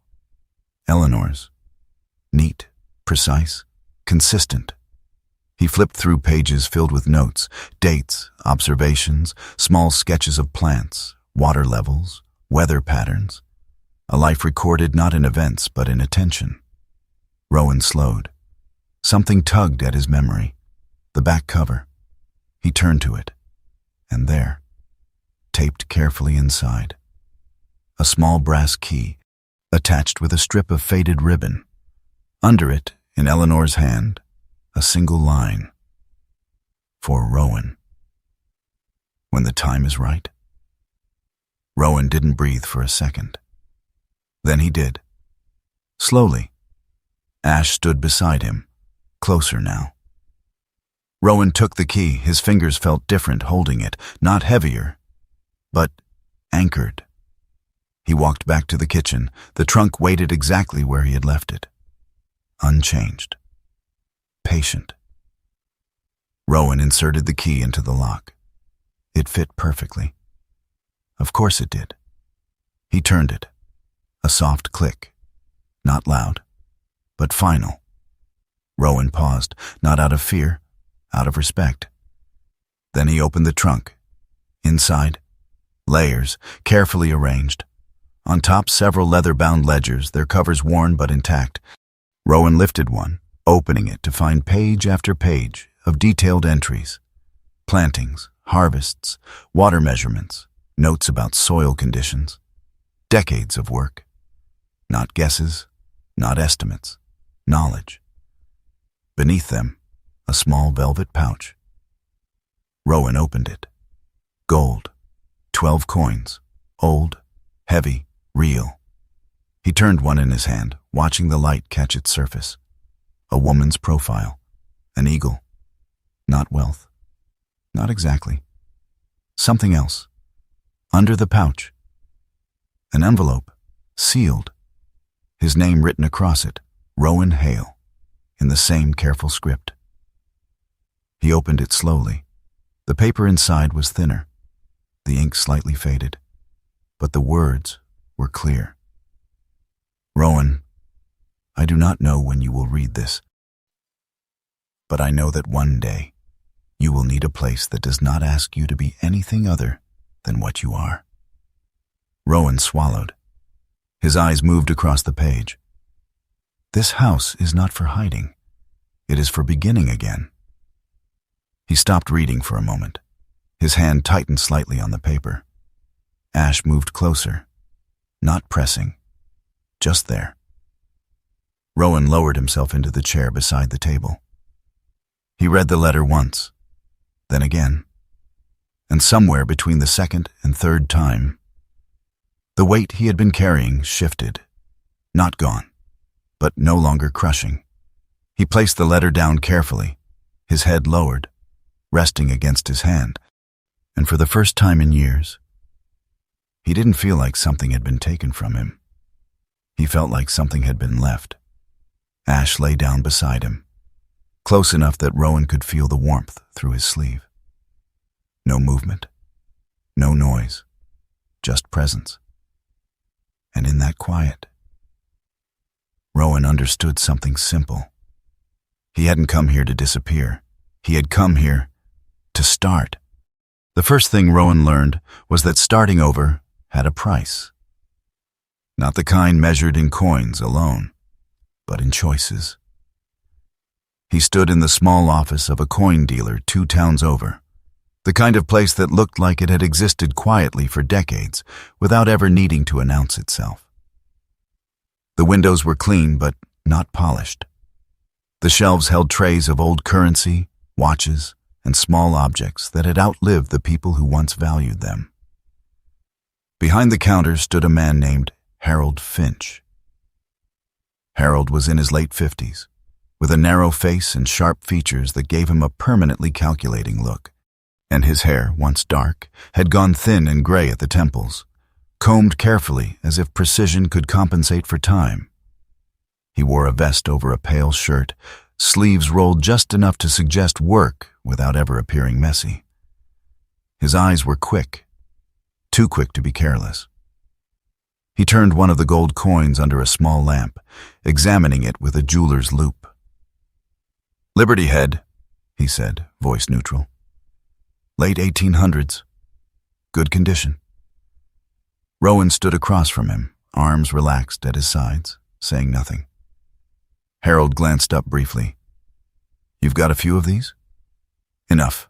Eleanor's. Neat, precise, consistent. He flipped through pages filled with notes, dates, observations, small sketches of plants, water levels, weather patterns. A life recorded not in events but in attention. Rowan slowed. Something tugged at his memory. The back cover. He turned to it. And there, taped carefully inside, a small brass key, attached with a strip of faded ribbon. Under it, in Eleanor's hand, a single line. For Rowan. When the time is right. Rowan didn't breathe for a second. Then he did. Slowly. Ash stood beside him, closer now. Rowan took the key. His fingers felt different holding it, not heavier, but anchored. He walked back to the kitchen. The trunk waited exactly where he had left it. Unchanged. Patient. Rowan inserted the key into the lock. It fit perfectly. Of course it did. He turned it. A soft click. Not loud, but final. Rowan paused, not out of fear, out of respect. Then he opened the trunk. Inside, layers, carefully arranged. On top, several leather-bound ledgers, their covers worn but intact. Rowan lifted one, opening it to find page after page of detailed entries. Plantings, harvests, water measurements, notes about soil conditions. Decades of work. Not guesses, not estimates. Knowledge. Beneath them, a small velvet pouch. Rowan opened it. Gold. 12 coins. Old, heavy, real. He turned one in his hand, watching the light catch its surface. A woman's profile. An eagle. Not wealth. Not exactly. Something else. Under the pouch. An envelope. Sealed. His name written across it. Rowan Hale. In the same careful script. He opened it slowly. The paper inside was thinner. The ink slightly faded. But the words were clear. Rowan, I do not know when you will read this, but I know that one day you will need a place that does not ask you to be anything other than what you are. Rowan swallowed. His eyes moved across the page. This house is not for hiding. It is for beginning again. He stopped reading for a moment. His hand tightened slightly on the paper. Ash moved closer, not pressing, just there. Rowan lowered himself into the chair beside the table. He read the letter once, then again, and somewhere between the second and third time, the weight he had been carrying shifted, not gone, but no longer crushing. He placed the letter down carefully, his head lowered, resting against his hand, and for the first time in years, He didn't feel like something had been taken from him. He felt like something had been left. Ash lay down beside him, close enough that Rowan could feel the warmth through his sleeve. No movement, no noise, just presence. And in that quiet, Rowan understood something simple. He hadn't come here to disappear. He had come here to start. The first thing Rowan learned was that starting over had a price. Not the kind measured in coins alone, but in choices. He stood in the small office of a coin dealer 2 towns over, the kind of place that looked like it had existed quietly for decades without ever needing to announce itself. The windows were clean but not polished. The shelves held trays of old currency, watches, and small objects that had outlived the people who once valued them. Behind the counter stood a man named Harold Finch. Harold was in his late 50s, with a narrow face and sharp features that gave him a permanently calculating look, and his hair, once dark, had gone thin and gray at the temples, combed carefully as if precision could compensate for time. He wore a vest over a pale shirt, sleeves rolled just enough to suggest work without ever appearing messy. His eyes were quick, too quick to be careless. He turned one of the gold coins under a small lamp, examining it with a jeweler's loupe. "Liberty Head," he said, voice neutral. "Late 1800s. Good condition." Rowan stood across from him, arms relaxed at his sides, saying nothing. Harold glanced up briefly. "You've got a few of these?" "Enough."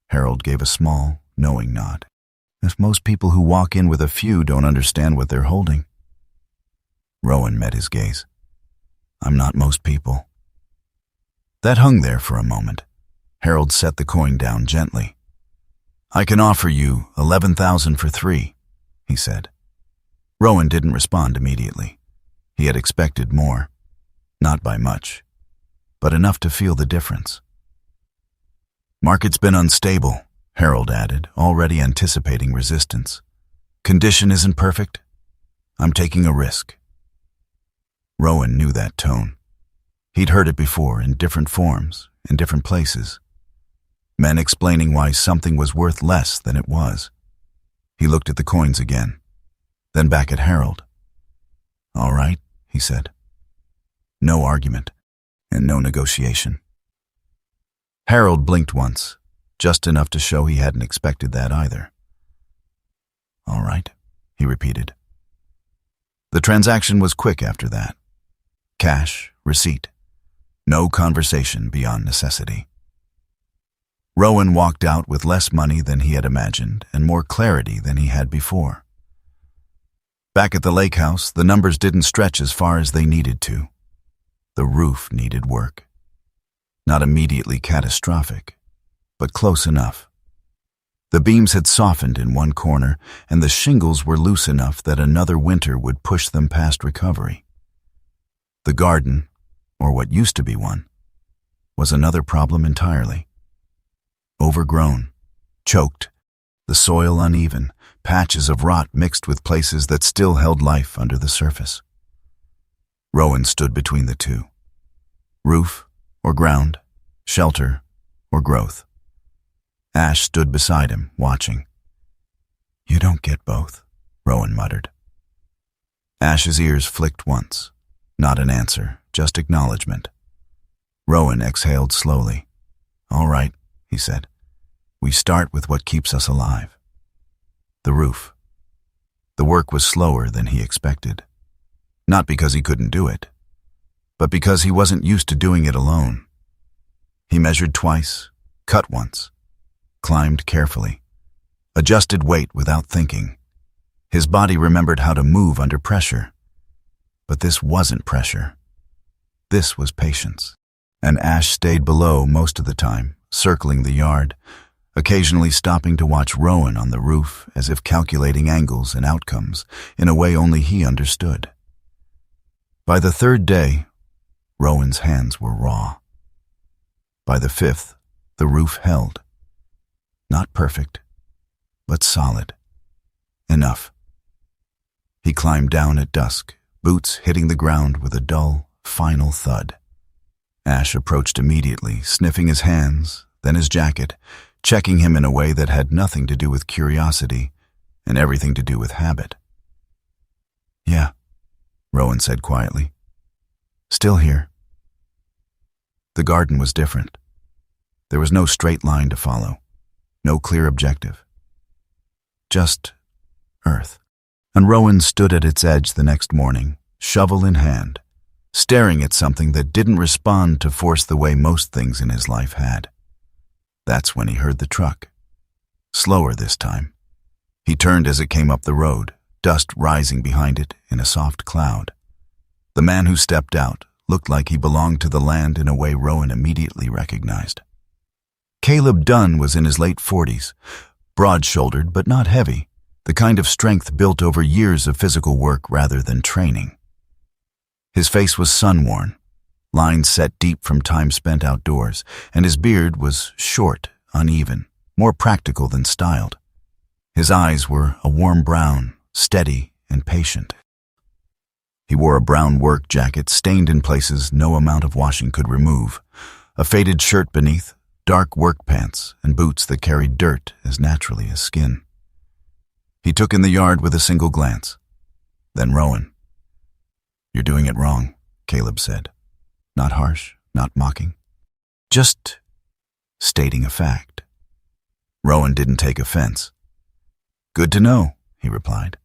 Harold gave a small, knowing nod. If most people who walk in with a few don't understand what they're holding. Rowan met his gaze. "I'm not most people." That hung there for a moment. Harold set the coin down gently. "I can offer you 11,000 for 3, he said. Rowan didn't respond immediately. He had expected more. Not by much, but enough to feel the difference. "Market's been unstable," Harold added, already anticipating resistance. "Condition isn't perfect. I'm taking a risk." Rowan knew that tone. He'd heard it before in different forms, in different places. Men explaining why something was worth less than it was. He looked at the coins again, then back at Harold. "All right," he said. No argument, and no negotiation. Harold blinked once, just enough to show he hadn't expected that either. "All right," he repeated. The transaction was quick after that. Cash, receipt. No conversation beyond necessity. Rowan walked out with less money than he had imagined and more clarity than he had before. Back at the lake house, the numbers didn't stretch as far as they needed to. The roof needed work. Not immediately catastrophic, but close enough. The beams had softened in one corner, and the shingles were loose enough that another winter would push them past recovery. The garden, or what used to be one, was another problem entirely. Overgrown, choked, the soil uneven, patches of rot mixed with places that still held life under the surface. Rowan stood between the two. Roof or ground, shelter or growth. Ash stood beside him, watching. "You don't get both," Rowan muttered. Ash's ears flicked once. Not an answer, just acknowledgement. Rowan exhaled slowly. "All right," he said. "We start with what keeps us alive." The roof. The work was slower than he expected. Not because he couldn't do it, but because he wasn't used to doing it alone. He measured twice, cut once, climbed carefully, adjusted weight without thinking. His body remembered how to move under pressure. But this wasn't pressure. This was patience. And Ash stayed below most of the time, circling the yard, occasionally stopping to watch Rowan on the roof as if calculating angles and outcomes in a way only he understood. By the third day, Rowan's hands were raw. By the fifth, the roof held. Not perfect, but solid. Enough. He climbed down at dusk, boots hitting the ground with a dull, final thud. Ash approached immediately, sniffing his hands, then his jacket, checking him in a way that had nothing to do with curiosity and everything to do with habit. "Yeah," Rowan said quietly. "Still here." The garden was different. There was no straight line to follow, no clear objective. Just earth. And Rowan stood at its edge the next morning, shovel in hand, staring at something that didn't respond to force the way most things in his life had. That's when he heard the truck. Slower this time. He turned as it came up the road, dust rising behind it in a soft cloud. The man who stepped out looked like he belonged to the land in a way Rowan immediately recognized. Caleb Dunn was in his late 40s, broad-shouldered but not heavy, the kind of strength built over years of physical work rather than training. His face was sun-worn, lines set deep from time spent outdoors, and his beard was short, uneven, more practical than styled. His eyes were a warm brown, steady and patient. He wore a brown work jacket stained in places no amount of washing could remove, a faded shirt beneath, dark work pants, and boots that carried dirt as naturally as skin. He took in the yard with a single glance. Then Rowan. "You're doing it wrong," Caleb said. Not harsh, not mocking. Just stating a fact. Rowan didn't take offense. "Good to know," he replied.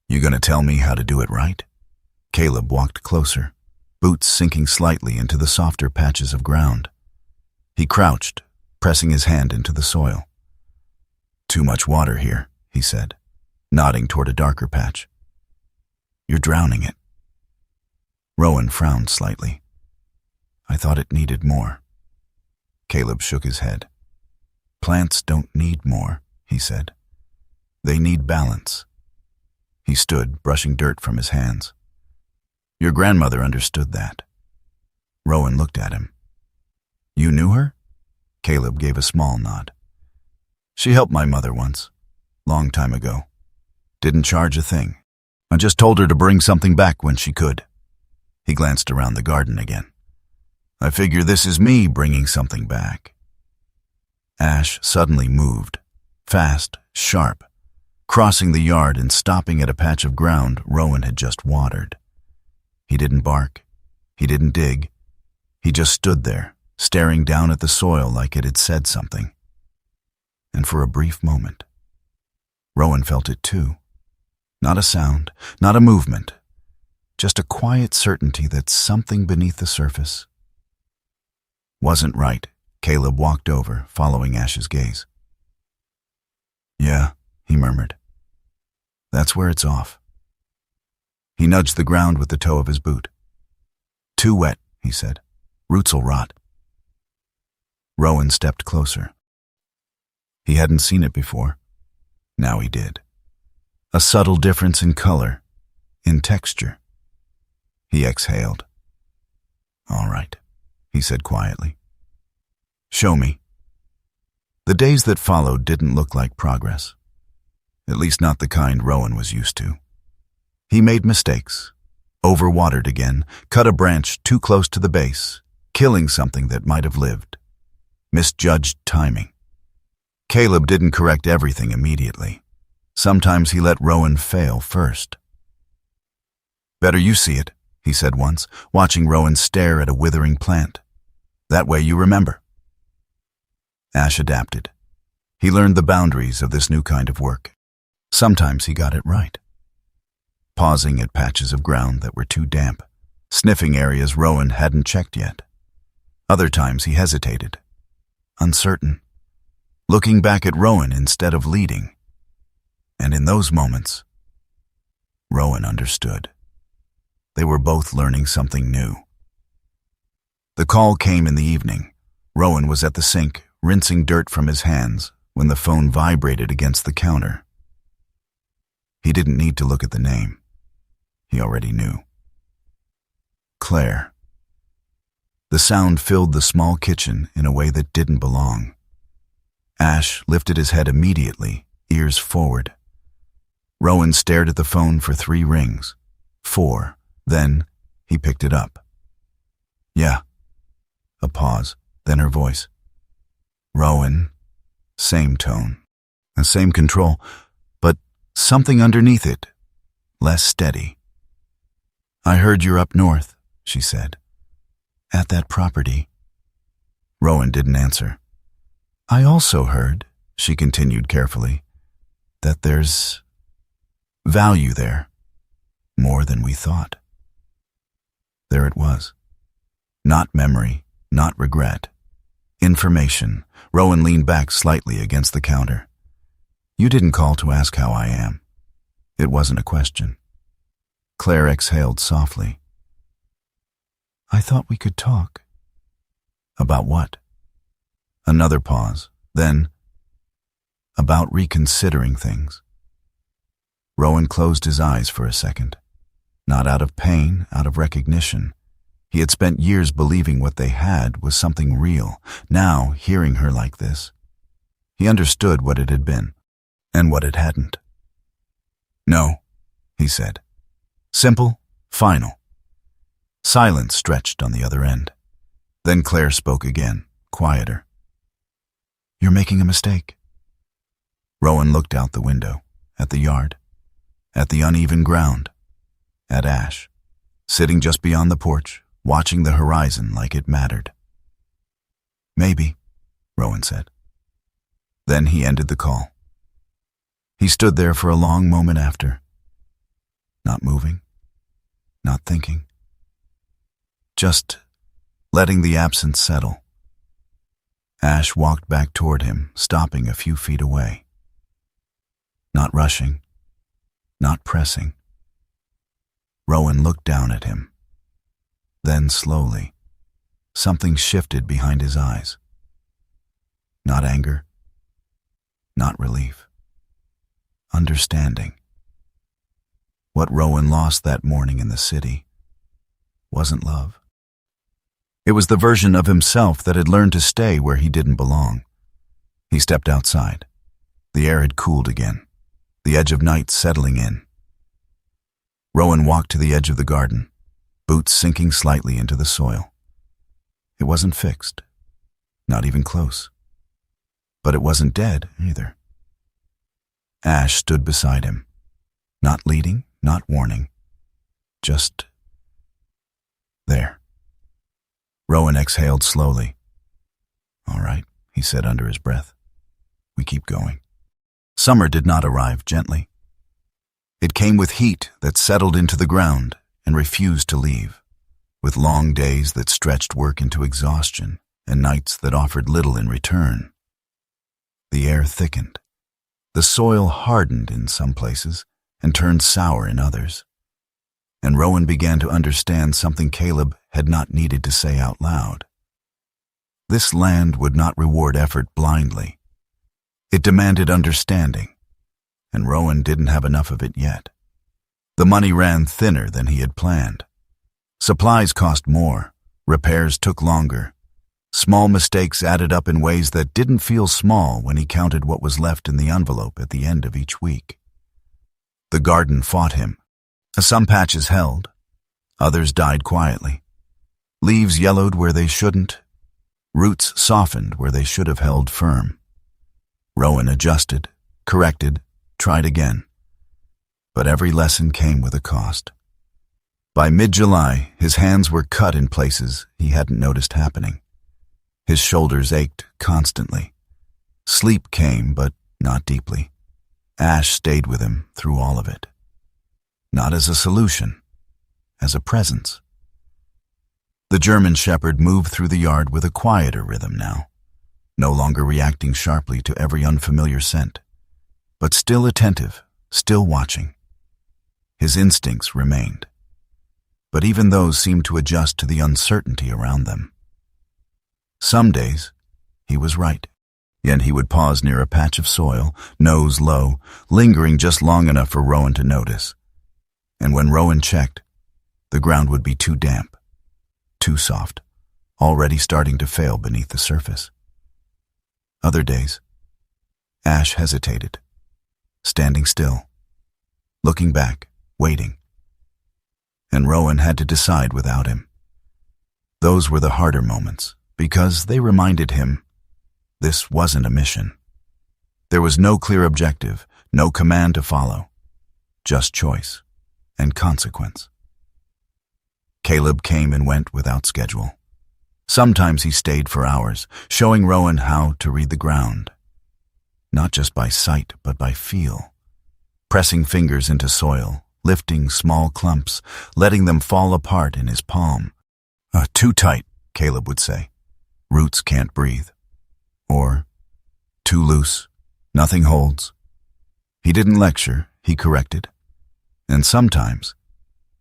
"You gonna tell me how to do it right?" Caleb walked closer, boots sinking slightly into the softer patches of ground. He crouched, pressing his hand into the soil. "Too much water here," he said, nodding toward a darker patch. "You're drowning it." Rowan frowned slightly. "I thought it needed more." Caleb shook his head. "Plants don't need more," he said. "They need balance." He stood, brushing dirt from his hands. "Your grandmother understood that." Rowan looked at him. "You knew her?" Caleb gave a small nod. "She helped my mother once. Long time ago. Didn't charge a thing. I just told her to bring something back when she could." He glanced around the garden again. "I figure this is me bringing something back." Ash suddenly moved, fast, sharp, crossing the yard and stopping at a patch of ground Rowan had just watered. He didn't bark. He didn't dig. He just stood there, staring down at the soil like it had said something. And for a brief moment, Rowan felt it too. Not a sound, not a movement, just a quiet certainty that something beneath the surface wasn't right. Caleb walked over, following Ash's gaze. "Yeah," he murmured. "That's where it's off." He nudged the ground with the toe of his boot. "Too wet," he said. "Roots'll rot." Rowan stepped closer. He hadn't seen it before. Now he did. A subtle difference in color, in texture. He exhaled. "All right," he said quietly. "Show me." The days that followed didn't look like progress. At least not the kind Rowan was used to. He made mistakes, overwatered again, cut a branch too close to the base, killing something that might have lived. Misjudged timing. Caleb didn't correct everything immediately. Sometimes he let Rowan fail first. "Better you see it," he said once, watching Rowan stare at a withering plant. "That way you remember." Ash adapted. He learned the boundaries of this new kind of work. Sometimes he got it right. Pausing at patches of ground that were too damp, sniffing areas Rowan hadn't checked yet. Other times he hesitated, uncertain, looking back at Rowan instead of leading. And in those moments, Rowan understood. They were both learning something new. The call came in the evening. Rowan was at the sink, rinsing dirt from his hands, when the phone vibrated against the counter. He didn't need to look at the name. He already knew. Claire. The sound filled the small kitchen in a way that didn't belong. Ash lifted his head immediately, ears forward. Rowan stared at the phone for 3 rings. 4. Then he picked it up. "Yeah." A pause, then her voice. "Rowan." Same tone, the same control, but something underneath it, less steady. "I heard you're up north," she said. "At that property." Rowan didn't answer. "I also heard," she continued carefully, "that there's value there, more than we thought." There it was. Not memory, not regret. Information. Rowan leaned back slightly against the counter. "You didn't call to ask how I am." It wasn't a question. Claire exhaled softly. "I thought we could talk." "About what?" Another pause, then, "About reconsidering things." Rowan closed his eyes for a second. Not out of pain, out of recognition. He had spent years believing what they had was something real. Now, hearing her like this, he understood what it had been, and what it hadn't. "No," he said. Simple, final. Silence stretched on the other end. Then Claire spoke again, quieter. "You're making a mistake." Rowan looked out the window, at the yard, at the uneven ground, at Ash, sitting just beyond the porch, watching the horizon like it mattered. "Maybe," Rowan said. Then he ended the call. He stood there for a long moment after, not moving, not thinking, just letting the absence settle. Ash walked back toward him, stopping a few feet away. Not rushing, not pressing. Rowan looked down at him. Then slowly, something shifted behind his eyes. Not anger, not relief. Understanding. What Rowan lost that morning in the city wasn't love. It was the version of himself that had learned to stay where he didn't belong. He stepped outside. The air had cooled again, the edge of night settling in. Rowan walked to the edge of the garden, boots sinking slightly into the soil. It wasn't fixed, not even close. But it wasn't dead either. Ash stood beside him, not leading, not warning, just there. Rowan exhaled slowly. "All right," he said under his breath. "We keep going." Summer did not arrive gently. It came with heat that settled into the ground and refused to leave, with long days that stretched work into exhaustion and nights that offered little in return. The air thickened. The soil hardened in some places and turned sour in others. And Rowan began to understand something Caleb had not needed to say out loud. This land would not reward effort blindly. It demanded understanding, and Rowan didn't have enough of it yet. The money ran thinner than he had planned. Supplies cost more, repairs took longer. Small mistakes added up in ways that didn't feel small when he counted what was left in the envelope at the end of each week. The garden fought him. Some patches held, others died quietly. Leaves yellowed where they shouldn't, roots softened where they should have held firm. Rowan adjusted, corrected, tried again. But every lesson came with a cost. By mid-July, his hands were cut in places he hadn't noticed happening. His shoulders ached constantly. Sleep came, but not deeply. Ash stayed with him through all of it. Not as a solution, as a presence. The German shepherd moved through the yard with a quieter rhythm now, no longer reacting sharply to every unfamiliar scent, but still attentive, still watching. His instincts remained, but even those seemed to adjust to the uncertainty around them. Some days, he was right, yet he would pause near a patch of soil, nose low, lingering just long enough for Rowan to notice. And when Rowan checked, the ground would be too damp, too soft, already starting to fail beneath the surface. Other days, Ash hesitated, standing still, looking back, waiting. And Rowan had to decide without him. Those were the harder moments, because they reminded him this wasn't a mission. There was no clear objective, no command to follow, just choice and consequence. Caleb came and went without schedule. Sometimes he stayed for hours, showing Rowan how to read the ground, not just by sight but by feel, pressing fingers into soil, lifting small clumps, letting them fall apart in his palm. Too tight, Caleb would say. Roots can't breathe. Or, too loose, nothing holds. He didn't lecture, he corrected. And sometimes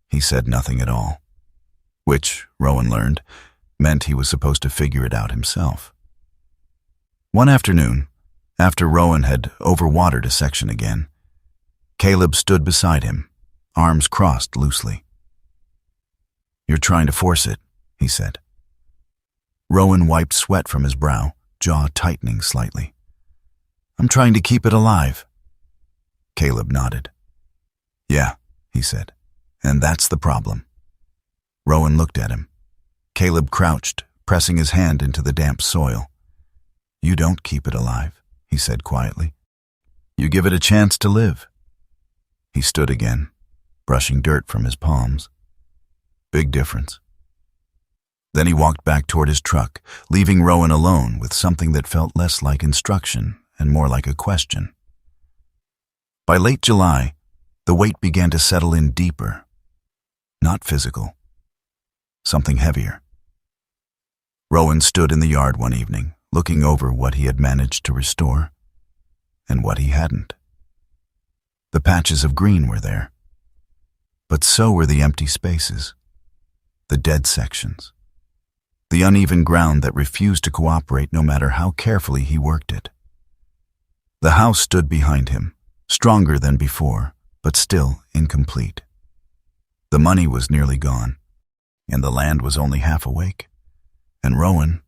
he said nothing at all, which, Rowan learned, meant he was supposed to figure it out himself. One afternoon, after Rowan had overwatered a section again, Caleb stood beside him, arms crossed loosely. "You're trying to force it," he said. Rowan wiped sweat from his brow, jaw tightening slightly. "I'm trying to keep it alive." Caleb nodded. "Yeah," he said, "and that's the problem." Rowan looked at him. Caleb crouched, pressing his hand into the damp soil. "You don't keep it alive," he said quietly. "You give it a chance to live." He stood again, brushing dirt from his palms. Big difference. Then he walked back toward his truck, leaving Rowan alone with something that felt less like instruction and more like a question. By late July, the weight began to settle in deeper. Not physical. Something heavier. Rowan stood in the yard one evening, looking over what he had managed to restore and what he hadn't. The patches of green were there, but so were the empty spaces, the dead sections, the uneven ground that refused to cooperate no matter how carefully he worked it. The house stood behind him, stronger than before, but still incomplete. The money was nearly gone, and the land was only half awake. And Rowan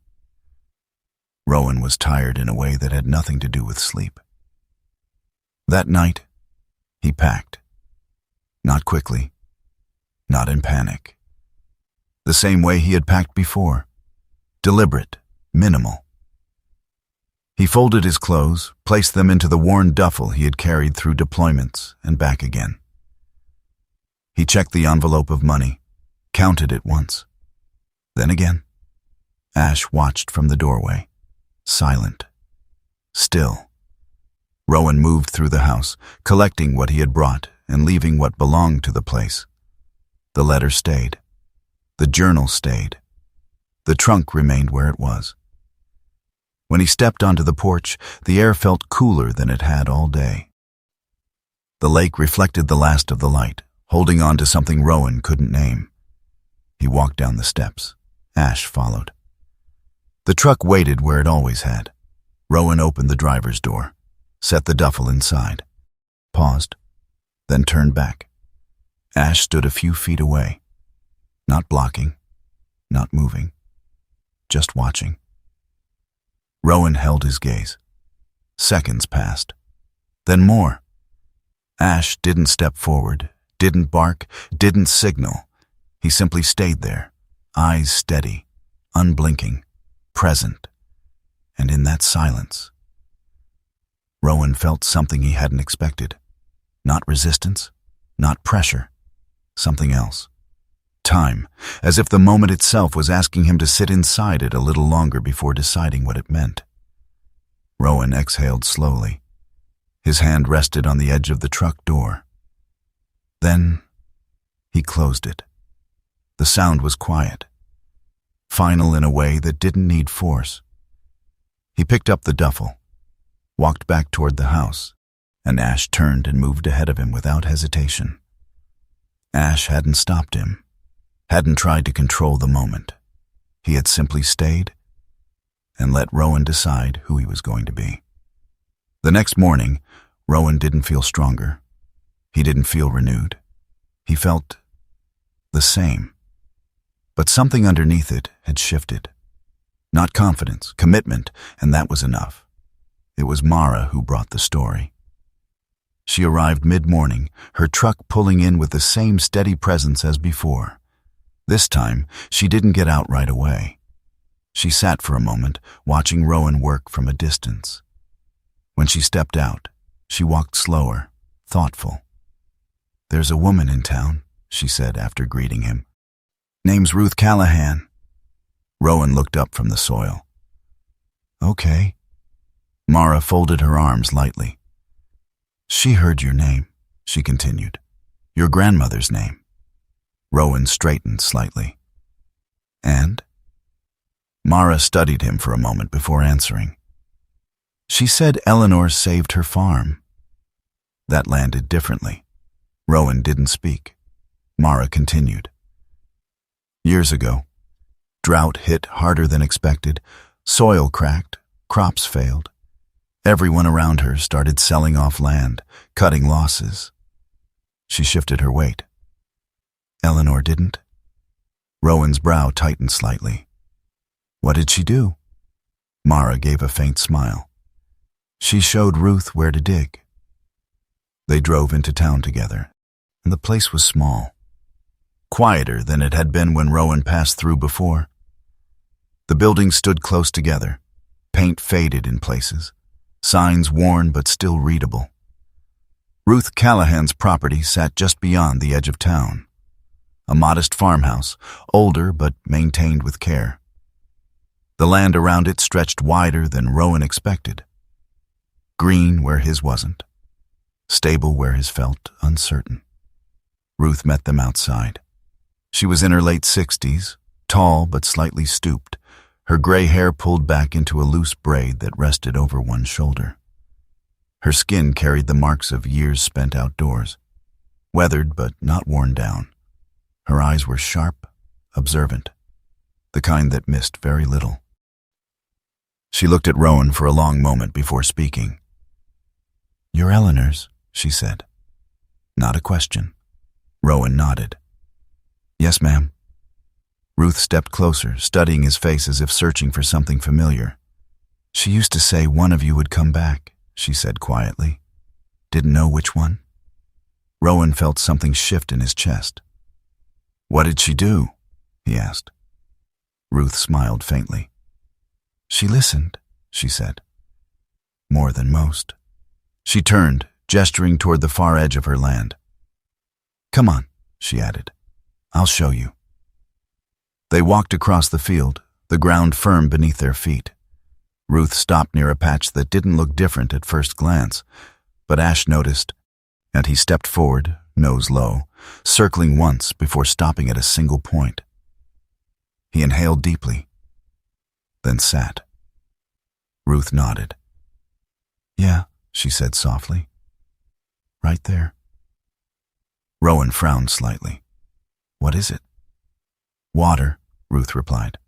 was tired in a way that had nothing to do with sleep. That night, he packed. Not quickly, not in panic. The same way he had packed before. Deliberate, minimal. He folded his clothes, placed them into the worn duffel he had carried through deployments and back again. He checked the envelope of money, counted it once, then again. Ash watched from the doorway, silent, still. Rowan moved through the house, collecting what he had brought and leaving what belonged to the place. The letter stayed. The journal stayed. The trunk remained where it was. When he stepped onto the porch, the air felt cooler than it had all day. The lake reflected the last of the light, holding on to something Rowan couldn't name. He walked down the steps. Ash followed. The truck waited where it always had. Rowan opened the driver's door, set the duffel inside, paused, then turned back. Ash stood a few feet away, not blocking, not moving, just watching. Rowan held his gaze. Seconds passed, then more. Ash didn't step forward, didn't bark, didn't signal. He simply stayed there, eyes steady, unblinking, present. And in that silence, Rowan felt something he hadn't expected. Not resistance, not pressure, something else. Time, as if the moment itself was asking him to sit inside it a little longer before deciding what it meant. Rowan exhaled slowly. His hand rested on the edge of the truck door. Then he closed it. The sound was quiet, final in a way that didn't need force. He picked up the duffel, walked back toward the house, and Ash turned and moved ahead of him without hesitation. Ash hadn't stopped him, hadn't tried to control the moment. He had simply stayed and let Rowan decide who he was going to be. The next morning, Rowan didn't feel stronger. He didn't feel renewed. He felt the same. But something underneath it had shifted. Not confidence, commitment, and that was enough. It was Mara who brought the story. She arrived mid-morning, her truck pulling in with the same steady presence as before. This time, she didn't get out right away. She sat for a moment, watching Rowan work from a distance. When she stepped out, she walked slower, thoughtful. "There's a woman in town," she said after greeting him. "Name's Ruth Callahan." Rowan looked up from the soil. "Okay." Mara folded her arms lightly. "She heard your name," she continued. "Your grandmother's name." Rowan straightened slightly. "And?" Mara studied him for a moment before answering. "She said Eleanor saved her farm." That landed differently. Rowan didn't speak. Mara continued. "Years ago, drought hit harder than expected, soil cracked, crops failed. Everyone around her started selling off land, cutting losses." She shifted her weight. "Eleanor didn't?" Rowan's brow tightened slightly. "What did she do?" Mara gave a faint smile. "She showed Ruth where to dig." They drove into town together, and the place was small, quieter than it had been when Rowan passed through before. The buildings stood close together, paint faded in places, signs worn but still readable. Ruth Callahan's property sat just beyond the edge of town. A modest farmhouse, older but maintained with care. The land around it stretched wider than Rowan expected. Green where his wasn't. Stable where his felt uncertain. Ruth met them outside. She was in her late 60s, tall but slightly stooped, her gray hair pulled back into a loose braid that rested over one shoulder. Her skin carried the marks of years spent outdoors, weathered but not worn down. Her eyes were sharp, observant, the kind that missed very little. She looked at Rowan for a long moment before speaking. "You're Eleanor's," she said. Not a question. Rowan nodded. "Yes, ma'am." Ruth stepped closer, studying his face as if searching for something familiar. "She used to say one of you would come back," she said quietly. "Didn't know which one?" Rowan felt something shift in his chest. "What did she do?" he asked. Ruth smiled faintly. "She listened," she said. "More than most." She turned, gesturing toward the far edge of her land. "Come on," she added. "I'll show you." They walked across the field, the ground firm beneath their feet. Ruth stopped near a patch that didn't look different at first glance, but Ash noticed, and he stepped forward, nose low, circling once before stopping at a single point. He inhaled deeply, then sat. Ruth nodded. "Yeah," she said softly. "Right there." Rowan frowned slightly. "What is it?" "Water," Ruth replied.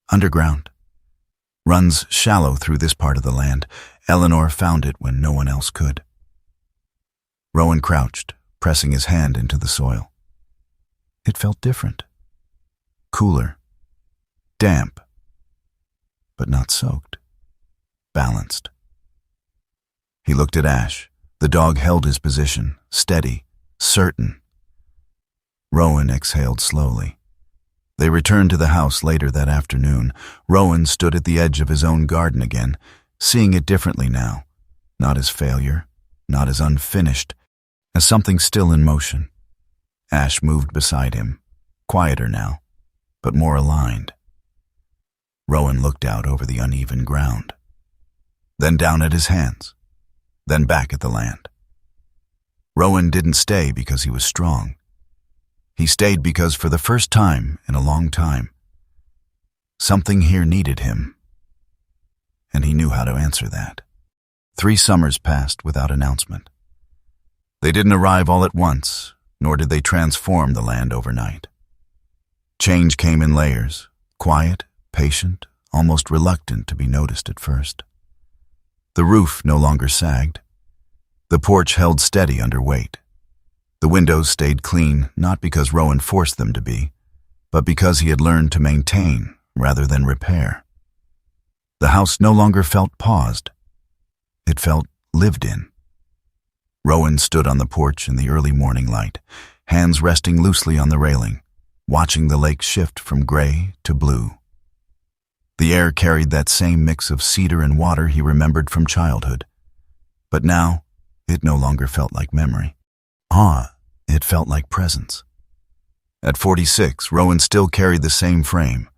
"Underground. Runs shallow through this part of the land. Eleanor found it when no one else could." Rowan crouched, pressing his hand into the soil. It felt different. Cooler. Damp. But not soaked. Balanced. He looked at Ash. The dog held his position, steady, certain. Rowan exhaled slowly. They returned to the house later that afternoon. Rowan stood at the edge of his own garden again, seeing it differently now. Not as failure, not as unfinished, as something still in motion. Ash moved beside him, quieter now, but more aligned. Rowan looked out over the uneven ground, then down at his hands, then back at the land. Rowan didn't stay because he was strong. He stayed because for the first time in a long time, something here needed him, and he knew how to answer that. 3 summers passed without announcement. They didn't arrive all at once, nor did they transform the land overnight. Change came in layers, quiet, patient, almost reluctant to be noticed at first. The roof no longer sagged. The porch held steady under weight. The windows stayed clean, not because Rowan forced them to be, but because he had learned to maintain rather than repair. The house no longer felt paused. It felt lived in. Rowan stood on the porch in the early morning light, hands resting loosely on the railing, watching the lake shift from gray to blue. The air carried that same mix of cedar and water he remembered from childhood. But now, it no longer felt like memory. It felt like presence. At 46, Rowan still carried the same frame,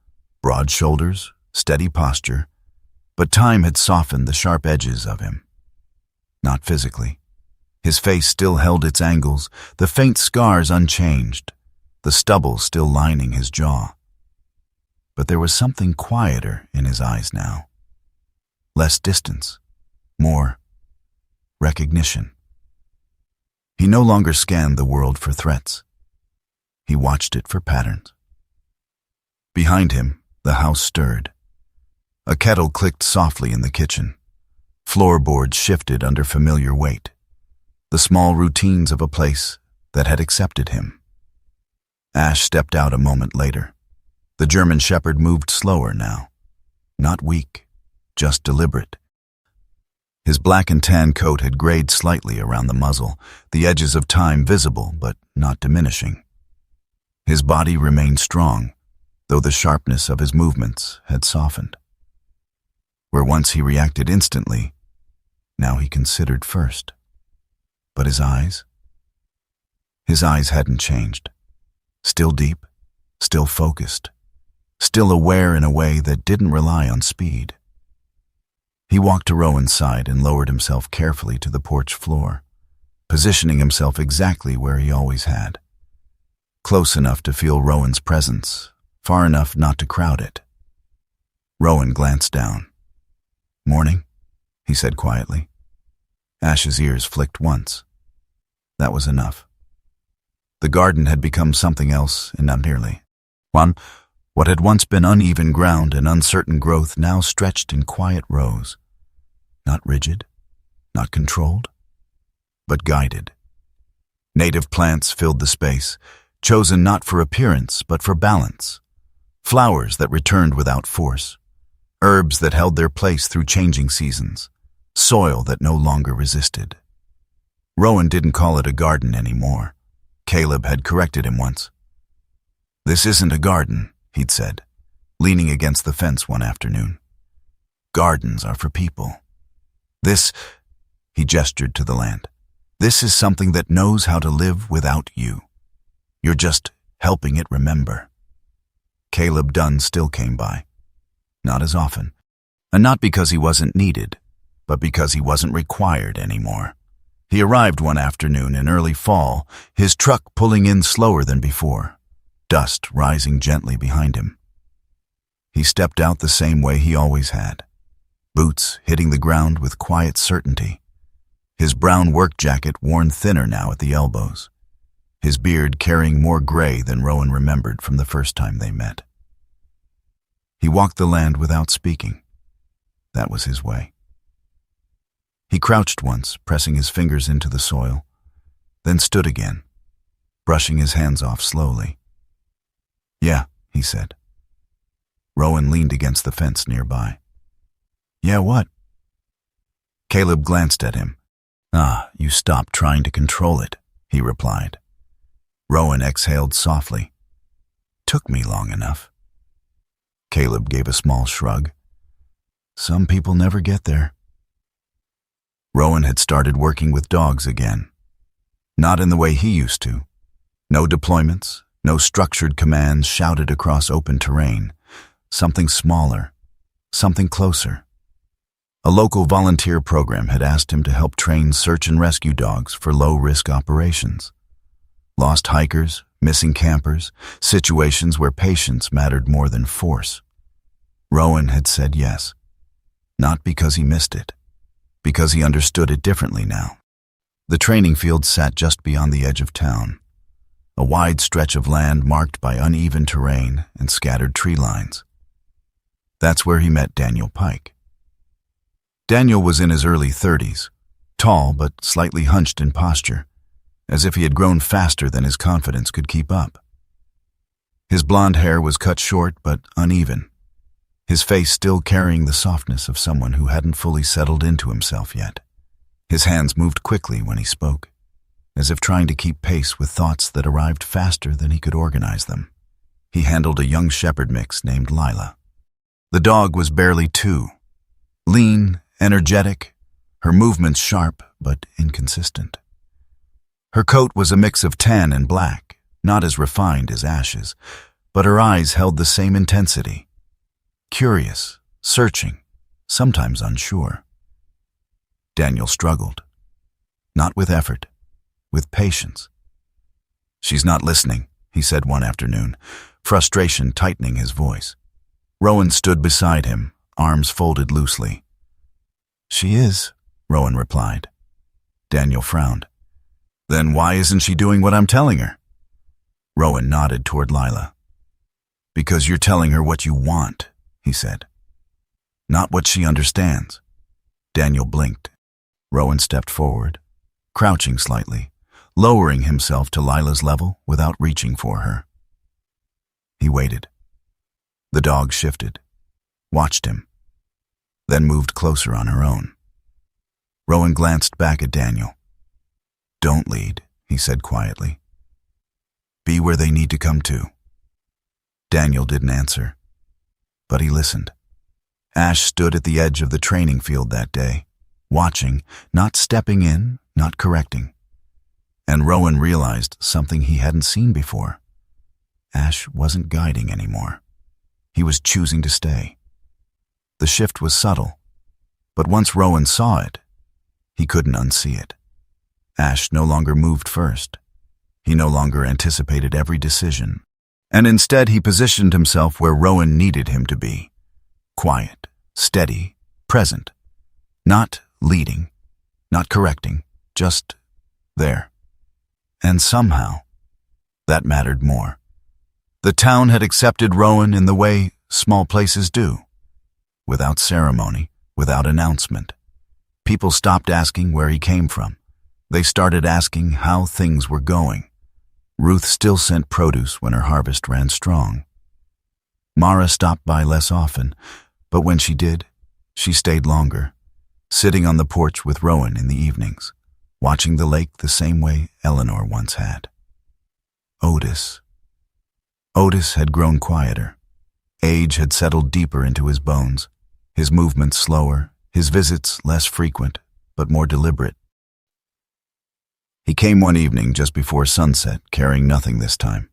broad shoulders, steady posture, but time had softened the sharp edges of him. Not physically. His face still held its angles, the faint scars unchanged, the stubble still lining his jaw. But there was something quieter in his eyes now. Less distance, more recognition. He no longer scanned the world for threats. He watched it for patterns. Behind him, the house stirred. A kettle clicked softly in the kitchen. Floorboards shifted under familiar weight. The small routines of a place that had accepted him. Ash stepped out a moment later. The German shepherd moved slower now. Not weak, just deliberate. His black and tan coat had grayed slightly around the muzzle, the edges of time visible but not diminishing. His body remained strong, though the sharpness of his movements had softened. Where once he reacted instantly, now he considered first. But his eyes? His eyes hadn't changed. Still deep, still focused, still aware in a way that didn't rely on speed. He walked to Rowan's side and lowered himself carefully to the porch floor, positioning himself exactly where he always had. Close enough to feel Rowan's presence, far enough not to crowd it. Rowan glanced down. "Morning," he said quietly. Ash's ears flicked once. That was enough. The garden had become something else and not nearly. What had once been uneven ground and uncertain growth now stretched in quiet rows. Not rigid, not controlled, but guided. Native plants filled the space, chosen not for appearance but for balance. Flowers that returned without force. Herbs that held their place through changing seasons. Soil that no longer resisted. Rowan didn't call it a garden anymore. Caleb had corrected him once. "This isn't a garden," he'd said, leaning against the fence one afternoon. "Gardens are for people. This," he gestured to the land, "this is something that knows how to live without you. You're just helping it remember." Caleb Dunn still came by. Not as often. And not because he wasn't needed, but because he wasn't required anymore. He arrived one afternoon in early fall, his truck pulling in slower than before, dust rising gently behind him. He stepped out the same way he always had, boots hitting the ground with quiet certainty, his brown work jacket worn thinner now at the elbows, his beard carrying more gray than Rowan remembered from the first time they met. He walked the land without speaking. That was his way. He crouched once, pressing his fingers into the soil, then stood again, brushing his hands off slowly. "Yeah," he said. Rowan leaned against the fence nearby. "Yeah, what?" Caleb glanced at him. "You stopped trying to control it," he replied. Rowan exhaled softly. "Took me long enough." Caleb gave a small shrug. "Some people never get there." Rowan had started working with dogs again. Not in the way he used to. No deployments, no structured commands shouted across open terrain. Something smaller, something closer. A local volunteer program had asked him to help train search and rescue dogs for low-risk operations. Lost hikers, missing campers, situations where patience mattered more than force. Rowan had said yes. Not because he missed it, because he understood it differently now. The training field sat just beyond the edge of town, a wide stretch of land marked by uneven terrain and scattered tree lines. That's where he met Daniel Pike. Daniel was in his early 30s, tall but slightly hunched in posture, as if he had grown faster than his confidence could keep up. His blonde hair was cut short but uneven, his face still carrying the softness of someone who hadn't fully settled into himself yet. His hands moved quickly when he spoke, as if trying to keep pace with thoughts that arrived faster than he could organize them. He handled a young shepherd mix named Lila. The dog was barely 2, lean, energetic, her movements sharp but inconsistent. Her coat was a mix of tan and black, not as refined as Ash's, but her eyes held the same intensity. Curious, searching, sometimes unsure. Daniel struggled. Not with effort, with patience. "She's not listening," he said one afternoon, frustration tightening his voice. Rowan stood beside him, arms folded loosely. "She is," Rowan replied. Daniel frowned. "Then why isn't she doing what I'm telling her?" Rowan nodded toward Lila. "Because you're telling her what you want," he said. "Not what she understands." Daniel blinked. Rowan stepped forward, crouching slightly, lowering himself to Lila's level without reaching for her. He waited. The dog shifted, watched him, then moved closer on her own. Rowan glanced back at Daniel. "Don't lead," he said quietly. "Be where they need to come to." Daniel didn't answer, but he listened. Ash stood at the edge of the training field that day, watching, not stepping in, not correcting. And Rowan realized something he hadn't seen before. Ash wasn't guiding anymore. He was choosing to stay. The shift was subtle, but once Rowan saw it, he couldn't unsee it. Ash no longer moved first. He no longer anticipated every decision, and instead he positioned himself where Rowan needed him to be. Quiet, steady, present. Not leading, not correcting, just there. And somehow, that mattered more. The town had accepted Rowan in the way small places do. Without ceremony, without announcement. People stopped asking where he came from. They started asking how things were going. Ruth still sent produce when her harvest ran strong. Mara stopped by less often, but when she did, she stayed longer, sitting on the porch with Rowan in the evenings, watching the lake the same way Eleanor once had. Otis had grown quieter. Age had settled deeper into his bones, his movements slower, his visits less frequent, but more deliberate. He came one evening just before sunset, carrying nothing this time.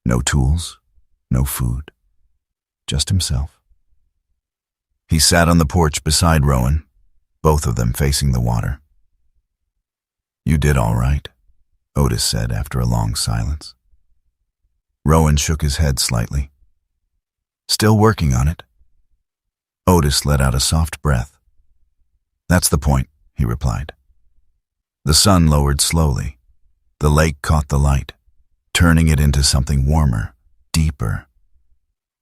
No tools, no food, just himself. He sat on the porch beside Rowan, both of them facing the water. "You did all right," Otis said after a long silence. Rowan shook his head slightly. "Still working on it." Otis let out a soft breath. "That's the point," he replied. The sun lowered slowly. The lake caught the light, turning it into something warmer, deeper.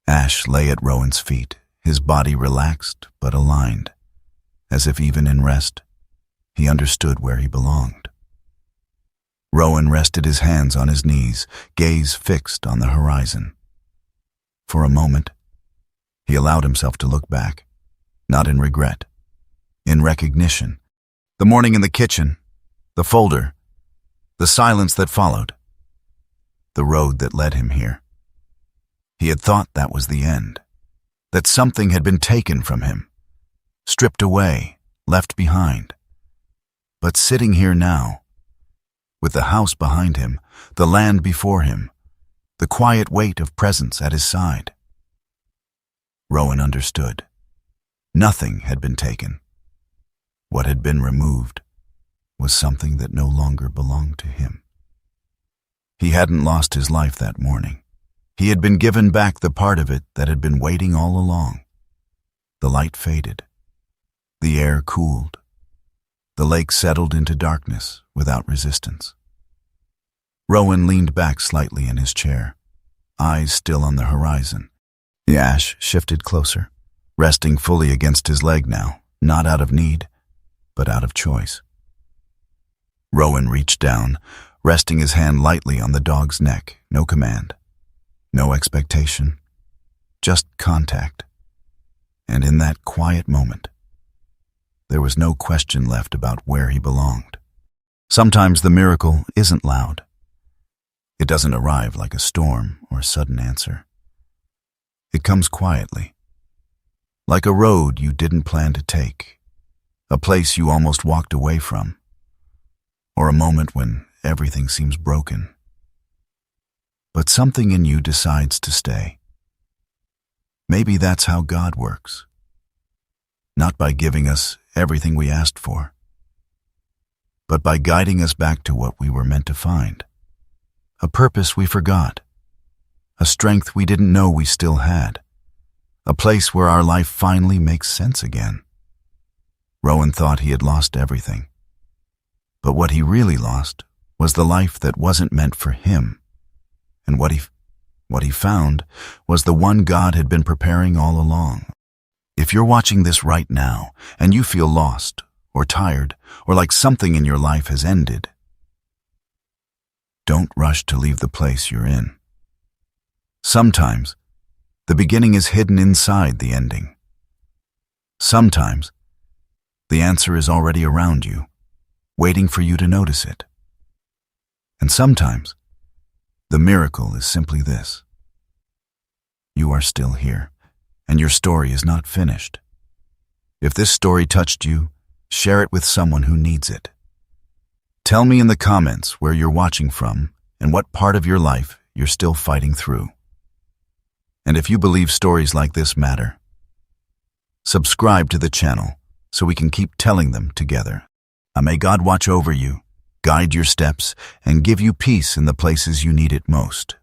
Ash lay at Rowan's feet, his body relaxed but aligned, as if even in rest, he understood where he belonged. Rowan rested his hands on his knees, gaze fixed on the horizon. For a moment, he allowed himself to look back, not in regret, in recognition. The morning in the kitchen, the folder, the silence that followed, the road that led him here. He had thought that was the end, that something had been taken from him, stripped away, left behind. But sitting here now, with the house behind him, the land before him, the quiet weight of presence at his side, Rowan understood. Nothing had been taken. What had been removed was something that no longer belonged to him. He hadn't lost his life that morning. He had been given back the part of it that had been waiting all along. The light faded. The air cooled. The lake settled into darkness without resistance. Rowan leaned back slightly in his chair, eyes still on the horizon. The ash shifted closer, resting fully against his leg now, not out of need, but out of choice. Rowan reached down, resting his hand lightly on the dog's neck, no command, no expectation, just contact. And in that quiet moment, there was no question left about where he belonged. Sometimes the miracle isn't loud. It doesn't arrive like a storm or a sudden answer. It comes quietly, like a road you didn't plan to take, a place you almost walked away from, or a moment when everything seems broken. But something in you decides to stay. Maybe that's how God works. Not by giving us everything we asked for, but by guiding us back to what we were meant to find. A purpose we forgot, a strength we didn't know we still had, a place where our life finally makes sense again. Rowan thought he had lost everything, but what he really lost was the life that wasn't meant for him. And what he found was the one God had been preparing all along. If you're watching this right now and you feel lost or tired or like something in your life has ended, don't rush to leave the place you're in. Sometimes the beginning is hidden inside the ending. Sometimes the answer is already around you, waiting for you to notice it. And sometimes the miracle is simply this: you are still here, and your story is not finished. If this story touched you, share it with someone who needs it. Tell me in the comments where you're watching from and what part of your life you're still fighting through. And if you believe stories like this matter, subscribe to the channel so we can keep telling them together. May God watch over you, guide your steps, and give you peace in the places you need it most.